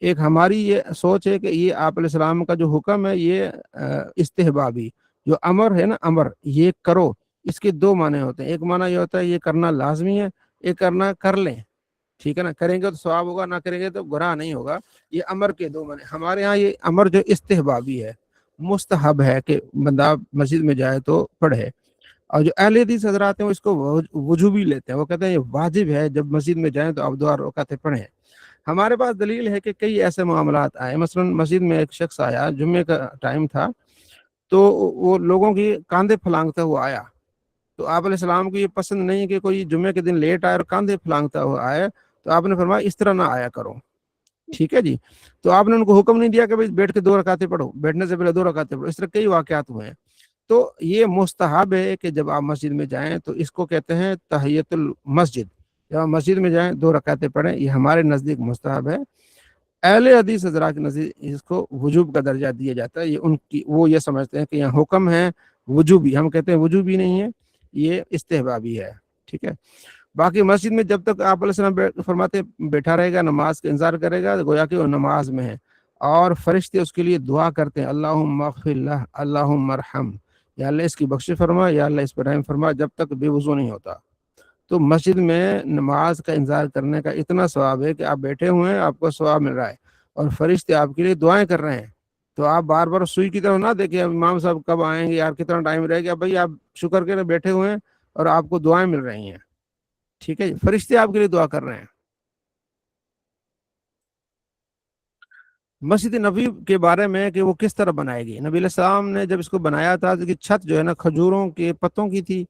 ایک ہماری یہ سوچ ہے کہ یہ آپ علیہ السلام کا جو حکم ہے یہ استحبابی، جو امر ہے نا، امر یہ کرو، اس کے 2 معنی ہوتے ہیں، ایک معنی یہ ہوتا ہے یہ کرنا لازمی ہے، ایک کرنا کر لیں، ٹھیک ہے نا، کریں گے تو ثواب ہوگا، نہ کریں گے تو گناہ نہیں ہوگا، یہ امر کے 2 معنی۔ ہمارے ہاں یہ امر جو استحبابی ہے، مستحب ہے کہ بندہ مسجد میں جائے تو پڑھے، اور جو اہل حدیث حضرات ہیں وہ اس کو وجوبی لیتے ہیں، وہ کہتے ہیں یہ واجب ہے، جب مسجد میں جائیں تو آپ 2 رکعتیں پڑھیں۔ ہمارے پاس دلیل ہے کہ کئی ایسے معاملات آئے، مثلا مسجد میں ایک شخص آیا، جمعے کا ٹائم تھا، تو وہ لوگوں کی کاندھے پھلانگتا ہوا آیا، تو آپ علیہ السلام کو یہ پسند نہیں کہ کوئی جمعے کے دن لیٹ آئے اور کاندھے پھلانگتا ہوا آئے، تو آپ نے فرمایا اس طرح نہ آیا کرو، ٹھیک ہے جی۔ تو آپ نے ان کو حکم نہیں دیا کہ بھائی بیٹھ کے 2 رکعتیں پڑھو، بیٹھنے سے پہلے 2 رکعتیں پڑھو، اس طرح کئی واقعات ہوئے ہیں۔ تو یہ مستحب ہے کہ جب آپ مسجد میں جائیں تو اس کو کہتے ہیں تحیت المسجد، جب آپ مسجد میں جائیں 2 رکعتیں پڑھیں، یہ ہمارے نزدیک مستحب ہے، اہل حدیث حضرات کے نزدیک اس کو وجوب کا درجہ دیا جاتا ہے، یہ ان کی وہ یہ سمجھتے ہیں کہ یہاں حکم ہے وجوبی، ہم کہتے ہیں وجوبی نہیں ہے، یہ استحبابی ہے، ٹھیک ہے۔ باقی مسجد میں جب تک آپ علیہ السلام فرماتے بیٹھا رہے گا، نماز کا انتظار کرے گا، گویا کہ وہ نماز میں ہے، اور فرشتے اس کے لیے دعا کرتے ہیں، اللہم اغفر لہ، اللہم ارحم، یا اللہ اس کی بخش فرما، یا اللہ اس پر رحم فرما، جب تک بے وضو نہیں ہوتا۔ تو مسجد میں نماز کا انتظار کرنے کا اتنا ثواب ہے کہ آپ بیٹھے ہوئے ہیں، آپ کو ثواب مل رہا ہے، اور فرشتے آپ کے لیے دعائیں کر رہے ہیں، تو آپ بار بار سوئی کی طرف نہ دیکھیں امام صاحب کب آئیں گے یار، کتنا ٹائم رہے گا، بھائی آپ شکر کریں بیٹھے ہوئے ہیں اور آپ کو دعائیں مل رہی ہیں، ٹھیک ہے، فرشتے آپ کے لیے دعا کر رہے ہیں۔ مسجد نبوی کے بارے میں کہ وہ کس طرح بنائے گی، نبی علیہ السلام نے جب اس کو بنایا تھا تو چھت جو ہے نا کھجوروں کے پتوں کی تھی،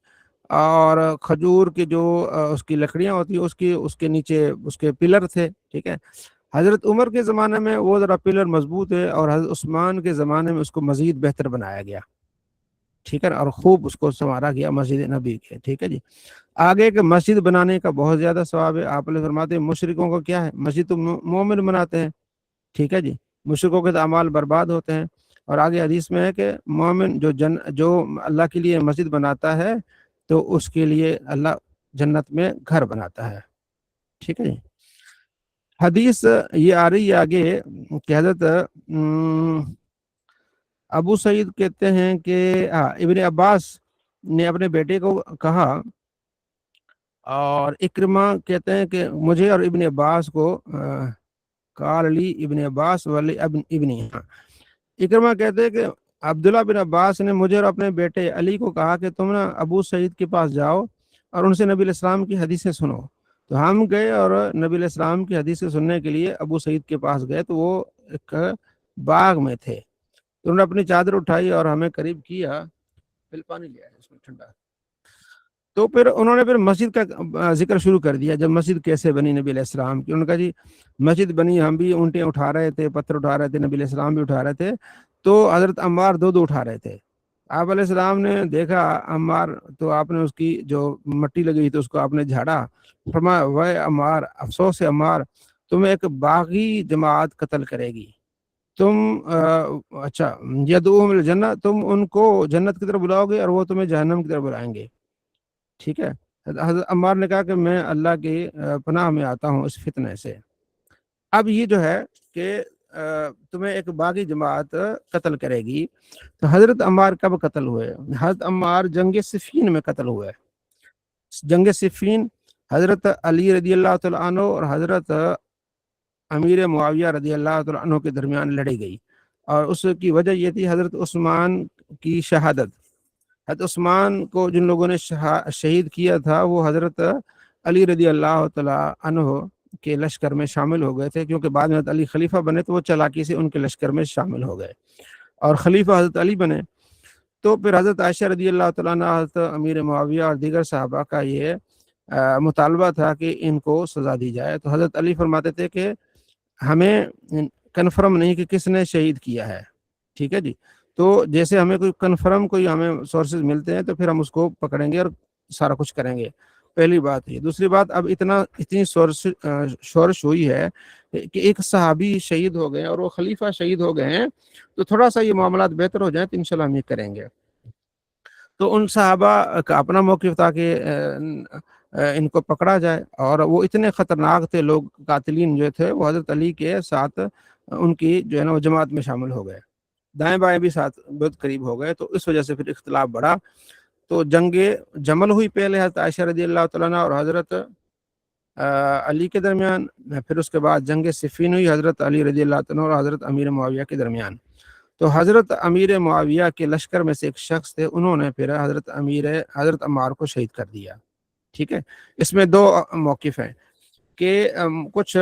اور کھجور کی جو اس کی لکڑیاں ہوتی اس کے نیچے اس کے پلر تھے، ٹھیک ہے۔ حضرت عمر کے زمانے میں وہ ذرا پلر مضبوط ہے، اور حضرت عثمان کے زمانے میں اس کو مزید بہتر بنایا گیا، ٹھیک ہے، اور خوب اس کو سنوارا گیا مسجد نبی کے، ٹھیک ہے جی۔ آگے کہ مسجد بنانے کا بہت زیادہ ثواب ہے، آپ نے فرماتے ہیں مشرکوں کو کیا ہے، مسجد تو مومن بناتے ہیں، ٹھیک ہے جی، مشرکوں کے اعمال برباد ہوتے ہیں، اور آگے حدیث میں ہے کہ مومن جو اللہ کے لیے مسجد بناتا ہے تو اس کے لیے اللہ جنت میں گھر بناتا ہے، ٹھیک ہے جی۔ حدیث یہ آ رہی ہے آگے کہ حضرت ابو سعید کہتے ہیں کہ ابن عباس نے اپنے بیٹے کو کہا، اور اکرمہ کہتے ہیں کہ مجھے اور ابن عباس کو قال علی ابن عباس ولی ابنی، اکرمہ کہتے ہیں کہ عبداللہ بن عباس نے مجھے اور اپنے بیٹے علی کو کہا کہ تم نا ابو سعید کے پاس جاؤ اور ان سے نبی علیہ السلام کی حدیثیں سنو، تو ہم گئے اور نبی علیہ السلام کی حدیثیں سننے کے لیے ابو سعید کے پاس گئے، تو وہ ایک باغ میں تھے، تو انہوں نے اپنی چادر اٹھائی اور ہمیں قریب کیا، پھر پانی لیا ہے اس میں ٹھنڈا، تو پھر انہوں نے مسجد کا ذکر شروع کر دیا، جب مسجد کیسے بنی نبی علیہ السلام کی، انہوں نے کہا جی مسجد بنی، ہم بھی اونٹیں اٹھا رہے تھے، پتھر اٹھا رہے تھے، نبی علیہ السلام بھی اٹھا رہے تھے، تو حضرت عمار دو اٹھا رہے تھے، آپ علیہ السلام نے دیکھا عمار، تو آپ نے اس کی جو مٹی لگی ہوئی تھی اس کو آپ نے جھاڑا، فرمایا وے عمار، افسوس ہے عمار، تمہیں ایک باغی جماعت قتل کرے گی، تم اچھا یدعوہم الجنہ، تم ان کو جنت کی طرف بلاؤ گے اور وہ تمہیں جہنم کی طرف بلائیں گے، ٹھیک ہے۔ حضرت عمار نے کہا کہ میں اللہ کی پناہ میں آتا ہوں اس فتنے سے۔ اب یہ جو ہے کہ تمہیں ایک باغی جماعت قتل کرے گی. تو حضرت عمار کب قتل ہوئے؟ حضرت عمار جنگ صفین میں قتل ہوئے. جنگ صفین حضرت علی رضی اللہ تعالیٰ عنہ اور حضرت امیر معاویہ رضی اللہ تعالیٰ عنہ کے درمیان لڑی گئی، اور اس کی وجہ یہ تھی حضرت عثمان کی شہادت. حضرت عثمان کو جن لوگوں نے شہید کیا تھا وہ حضرت علی رضی اللہ تعالیٰ عنہ کے لشکر میں شامل ہو گئے تھے، کیونکہ بعد میں حضرت علی خلیفہ بنے تو وہ چالاکی سے ان کے لشکر میں شامل ہو گئے اور خلیفہ حضرت علی بنے. تو پھر حضرت عائشہ رضی اللہ تعالیٰ عنہ، حضرت امیر معاویہ اور دیگر صحابہ کا یہ مطالبہ تھا کہ ان کو سزا دی جائے. تو حضرت علی فرماتے تھے کہ ہمیں کنفرم نہیں کہ کس نے شہید کیا ہے، ٹھیک ہے جی. تو جیسے ہمیں کوئی کنفرم کوئی ہمیں سورسز ملتے ہیں تو پھر ہم اس کو پکڑیں گے اور سارا کچھ کریں گے. پہلی بات ہے. دوسری بات، اب اتنی شورش ہوئی ہے کہ ایک صحابی شہید ہو گئے اور وہ خلیفہ شہید ہو گئے ہیں، تو تھوڑا سا یہ معاملات بہتر ہو جائیں تو انشاءاللہ ہم یہ کریں گے. تو ان صحابہ کا اپنا موقف تھا کہ ان کو پکڑا جائے، اور وہ اتنے خطرناک تھے لوگ، قاتلین جو تھے وہ حضرت علی کے ساتھ ان کی جو ہے نا وہ جماعت میں شامل ہو گئے، دائیں بائیں بھی ساتھ بہت قریب ہو گئے. تو اس وجہ سے پھر اختلاف بڑھا. تو جنگ جمل ہوئی پہلے حضرت عائشہ رضی اللہ تعالیٰ عنہ اور حضرت علی کے درمیان، پھر اس کے بعد جنگ صفین ہوئی حضرت علی رضی اللہ تعالیٰ عنہ اور حضرت امیر معاویہ کے درمیان. تو حضرت امیر معاویہ کے لشکر میں سے ایک شخص تھے، انہوں نے پھر حضرت عمار کو شہید کر دیا. ٹھیک ہے. اس میں دو موقف ہیں کہ کچھ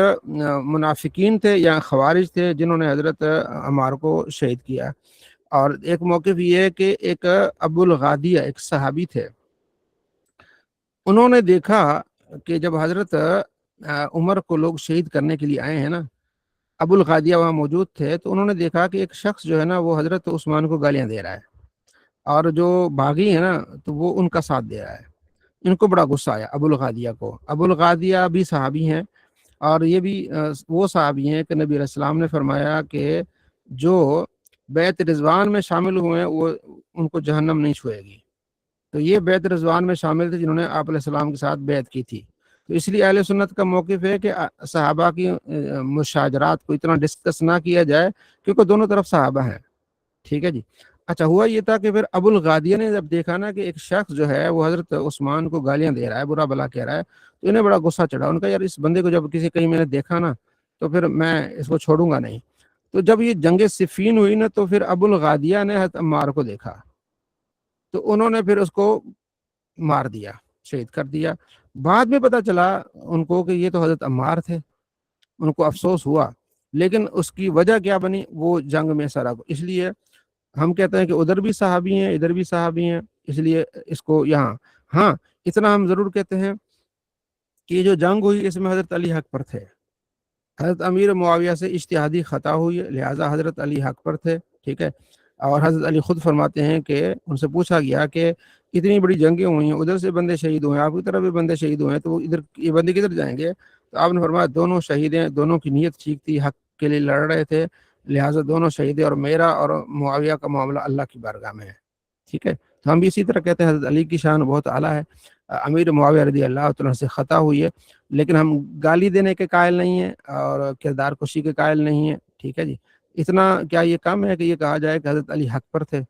منافقین تھے یا خوارج تھے جنہوں نے حضرت عمار کو شہید کیا، اور ایک موقف یہ ہے کہ ایک ابو الغادیہ ایک صحابی تھے، انہوں نے دیکھا کہ جب حضرت عمر کو لوگ شہید کرنے کے لیے آئے ہیں نا، ابو الغادیہ وہاں موجود تھے، تو انہوں نے دیکھا کہ ایک شخص جو ہے نا وہ حضرت عثمان کو گالیاں دے رہا ہے، اور جو باغی ہے نا تو وہ ان کا ساتھ دے رہا ہے. ان کو بڑا غصہ آیا ابو الغادیہ کو. ابو الغادیہ بھی صحابی ہیں، اور یہ بھی وہ صحابی ہیں کہ نبی علیہ السلام نے فرمایا کہ جو بیعت رضوان میں شامل ہوئے ہیں وہ ان کو جہنم نہیں چھوئے گی. تو یہ بیعت رضوان میں شامل تھے جنہوں نے آپ علیہ السلام کے ساتھ بیعت کی تھی. تو اس لیے اہل سنت کا موقف ہے کہ صحابہ کی مشاجرات کو اتنا ڈسکس نہ کیا جائے، کیونکہ دونوں طرف صحابہ ہیں. ٹھیک ہے جی. اچھا، ہوا یہ تھا کہ پھر ابو الغادیہ نے جب دیکھا نا کہ ایک شخص جو ہے وہ حضرت عثمان کو گالیاں دے رہا ہے، برا بلا کہہ رہا ہے، تو انہیں بڑا غصہ چڑھا. ان کا یار اس بندے کو جب کہیں میں نے دیکھا نا تو پھر میں اس کو چھوڑوں گا نہیں. تو جب یہ جنگ صفین ہوئی نا تو پھر ابو الغادیہ نے حضرت عمار کو دیکھا، تو انہوں نے پھر اس کو مار دیا، شہید کر دیا. بعد میں پتہ چلا ان کو کہ یہ تو حضرت عمار تھے. ان کو افسوس ہوا، لیکن اس کی وجہ کیا بنی؟ وہ جنگ میں سارا. اس لیے ہم کہتے ہیں کہ ادھر بھی صحابی ہیں ادھر بھی صحابی ہیں، اس لیے اس کو یہاں ہاں اتنا ہم ضرور کہتے ہیں کہ یہ جو جنگ ہوئی اس میں حضرت علی حق پر تھے. حضرت امیر معاویہ سے اجتہادی خطا ہوئی، لہٰذا حضرت علی حق پر تھے. ٹھیک ہے. اور حضرت علی خود فرماتے ہیں کہ ان سے پوچھا گیا کہ اتنی بڑی جنگیں ہوئی ہیں، ادھر سے بندے شہید ہوئے ہیں، آپ کی طرف بھی بندے شہید ہوئے ہیں، تو ادھر یہ بندے کدھر جائیں گے؟ تو آپ نے فرمایا دونوں شہید ہیں، دونوں کی نیت ٹھیک تھی، حق کے لیے لڑ رہے تھے، لہٰذا دونوں شہید ہیں، اور میرا اور معاویہ کا معاملہ اللہ کی بارگاہ میں ہے. ٹھیک ہے. تو ہم بھی اسی طرح کہتے ہیں حضرت علی کی شان بہت اعلیٰ ہے. امیر معاویہ رضی اللہ تعالیٰ سے خطا ہوئی ہے، لیکن ہم گالی دینے کے قائل نہیں ہیں اور کردار کشی کے قائل نہیں ہیں. ٹھیک ہے جی. اتنا کیا یہ کم ہے کہ یہ کہا جائے کہ حضرت علی حق پر تھے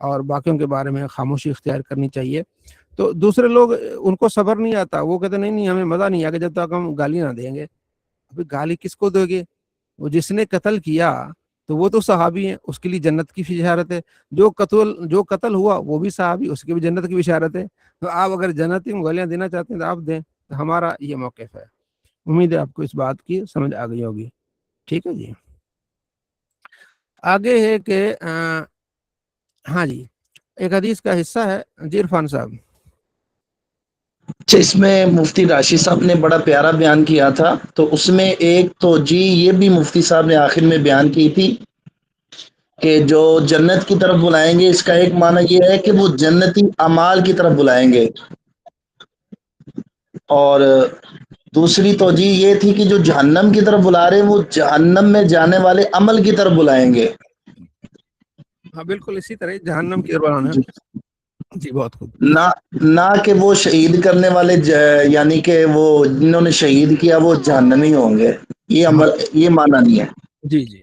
اور باقیوں کے بارے میں خاموشی اختیار کرنی چاہیے. تو دوسرے لوگ ان کو صبر نہیں آتا، وہ کہتے نہیں ہمیں مزہ نہیں آگے جب تک ہم گالی نہ دیں گے. ابھی گالی کس کو دو گے؟ وہ جس نے قتل کیا تو وہ تو صحابی ہیں، اس کے لیے جنت کی بشارت ہے. جو قتل ہوا وہ بھی صحابی، اس کی بھی جنت کی بشارت ہے. تو آپ اگر جنتی میں گالیاں دینا چاہتے ہیں تو آپ دیں. تو ہمارا یہ موقف ہے. امید ہے آپ کو اس بات کی سمجھ آ گئی ہوگی. ٹھیک ہے جی. آگے ہے کہ ہاں جی ایک حدیث کا حصہ ہے. جی عرفان صاحب. اچھا، اس میں مفتی راشد صاحب نے بڑا پیارا بیان کیا تھا، تو اس میں ایک تو جی یہ بھی مفتی صاحب نے آخر میں بیان کی تھی کہ جو جنت کی طرف بلائیں گے، اس کا ایک معنی یہ ہے کہ وہ جنتی اعمال کی طرف بلائیں گے، اور دوسری توجہ یہ تھی کہ جو جہنم کی طرف بلا رہے ہیں وہ جہنم میں جانے والے عمل کی طرف بلائیں گے. ہاں بالکل اسی طرح جہنم کی طرف ہے. جی بہت خوب. نہ کہ وہ شہید کرنے والے یعنی کہ وہ جنہوں نے شہید کیا وہ جہنمی ہوں گے، یہ عمل یہ معنی نہیں ہے. جی جی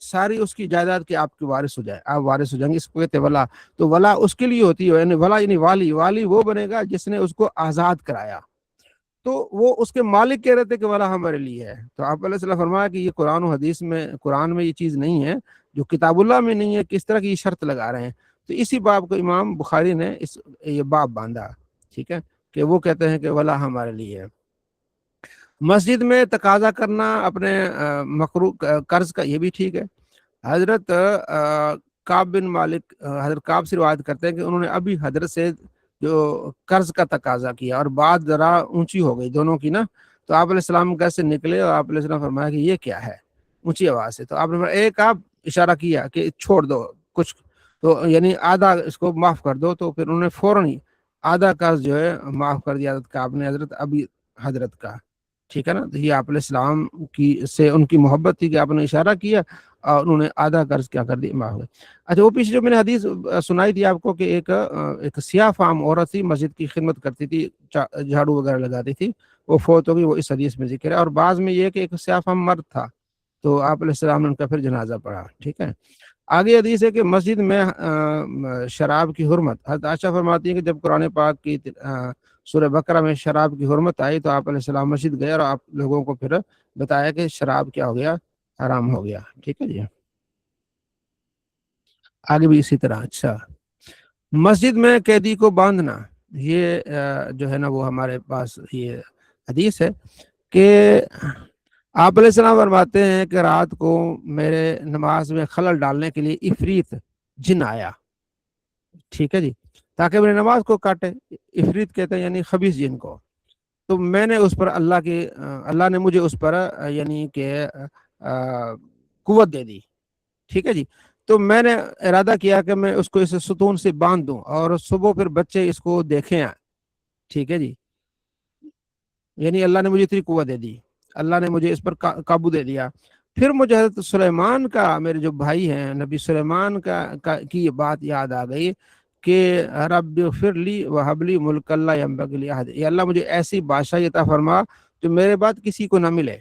ساری اس کی جائیداد کے آپ کے وارث ہو جائے، آپ وارث ہو جائیں گے، اس کو کہتے ہیں ولا۔ تو ولا اس کے لیے ہوتی ہے، یعنی ولا یعنی والی، والی وہ بنے گا جس نے اس کو آزاد کرایا، تو وہ اس کے مالک کہہ رہے تھے کہ ولا ہمارے لیے ہے۔ تو آپ علیہ السلام فرمایا کہ یہ قرآن و حدیث میں، قرآن میں یہ چیز نہیں ہے، جو کتاب اللہ میں نہیں ہے، کس طرح کی یہ شرط لگا رہے ہیں۔ تو اسی باب کو امام بخاری نے یہ باب باندھا، ٹھیک ہے، کہ وہ کہتے ہیں کہ ولا ہمارے لیے ہے۔ مسجد میں تقاضا کرنا اپنے مقروض قرض کا، یہ بھی ٹھیک ہے۔ حضرت کعب بن مالک، حضرت کعب سے روایت کرتے ہیں کہ انہوں نے ابھی حضرت سے جو قرض کا تقاضا کیا اور بات ذرا اونچی ہو گئی دونوں کی نا، تو آپ علیہ السلام کیسے نکلے اور آپ علیہ السلام فرمایا کہ یہ کیا ہے، اونچی آواز سے۔ تو آپ نے ایک آپ اشارہ کیا کہ چھوڑ دو کچھ، تو یعنی آدھا اس کو معاف کر دو، تو پھر انہوں نے فوراً ہی آدھا قرض جو ہے معاف کر دیا حضرت کعب نے، حضرت ابھی حضرت کا، ٹھیک ہے نا۔ تو یہ آپ علیہ السلام کی سے ان کی محبت تھی کہ آپ نے اشارہ کیا اور انہوں نے آدھا قرض کیا کر دیا، معاف۔ اچھا، وہ پیچھے جو میں نے حدیث سنائی تھی آپ کو کہ ایک سیاہ فام عورت تھی، مسجد کی خدمت کرتی تھی، جھاڑو وغیرہ لگاتی تھی، وہ فوت ہو گئی، وہ اس حدیث میں ذکر ہے۔ اور بعض میں یہ کہ ایک سیاہ فام مرد تھا، تو آپ علیہ السلام نے ان کا پھر جنازہ پڑھا، ٹھیک ہے۔ آگے حدیث ہے کہ مسجد میں شراب کی حرمت، حضرت عائشہ فرماتی ہیں کہ جب قرآن پاک کی سورہ بقرہ میں شراب کی حرمت آئی تو آپ علیہ السلام مسجد گئے اور آپ لوگوں کو پھر بتایا کہ شراب کیا ہو گیا، حرام ہو گیا، ٹھیک ہے جی۔ آگے بھی اسی طرح۔ اچھا، مسجد میں قیدی کو باندھنا، یہ جو ہے نا وہ ہمارے پاس یہ حدیث ہے کہ آپ علیہ السلام فرماتے ہیں کہ رات کو میرے نماز میں خلل ڈالنے کے لیے عفریت جن آیا، ٹھیک ہے جی، تاکہ میری نماز کو کاٹے۔ عفریت کہتے ہیں یعنی خبیث جن کو۔ تو میں نے اس پر اللہ نے مجھے اس پر یعنی کہ قوت دے دی، ٹھیک ہے جی۔ تو میں نے ارادہ کیا کہ میں اس کو اس ستون سے باندھ دوں اور صبح پھر بچے اس کو دیکھیں، ٹھیک ہے جی۔ یعنی اللہ نے مجھے اتنی قوت دے دی، اللہ نے مجھے اس پر قابو دے دیا۔ پھر مجھے حضرت سلیمان کا، میرے جو بھائی ہیں نبی سلیمان کی یہ بات یاد آ گئی کہ رب اغفر لی وہب لی ملک لا ینبغی لاحد، یا اللہ مجھے ایسی بادشاہی عطا فرما جو میرے بعد کسی کو نہ ملے،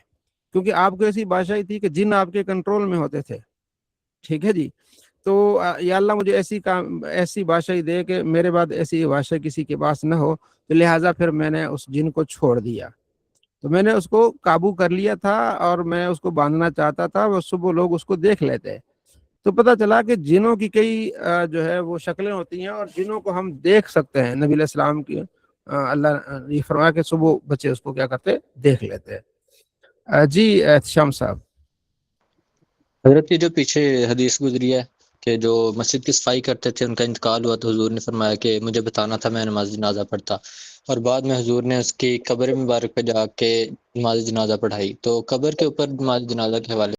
کیونکہ آپ کو ایسی بادشاہی تھی کہ جن آپ کے کنٹرول میں ہوتے تھے، ٹھیک ہے جی۔ تو یا اللہ مجھے ایسی بادشاہی دے کہ میرے بعد ایسی بادشاہی کسی کے پاس نہ ہو۔ تو لہٰذا پھر میں نے اس جن کو چھوڑ دیا، تو میں نے اس کو قابو کر لیا تھا اور میں اس کو باندھنا چاہتا تھا، وہ صبح لوگ اس کو دیکھ لیتے۔ تو پتہ چلا کہ جنوں کی کئی جو ہے وہ شکلیں ہوتی ہیں اور جنوں کو ہم دیکھ سکتے ہیں۔ نبی علیہ السلام کی اللہ یہ فرمایا کہ صبح بچے اس کو کیا کرتے، دیکھ لیتے۔ جی احتشام صاحب۔ حضرت یہ جو پیچھے حدیث گزری ہے کہ جو مسجد کی صفائی کرتے تھے ان کا انتقال ہوا تو حضور نے فرمایا کہ مجھے بتانا تھا، میں نماز جنازہ پڑھتا، اور بعد میں حضور نے اس کی قبر مبارک پہ جا کے نماز جنازہ پڑھائی۔ تو قبر کے اوپر نماز جنازہ کے حوالے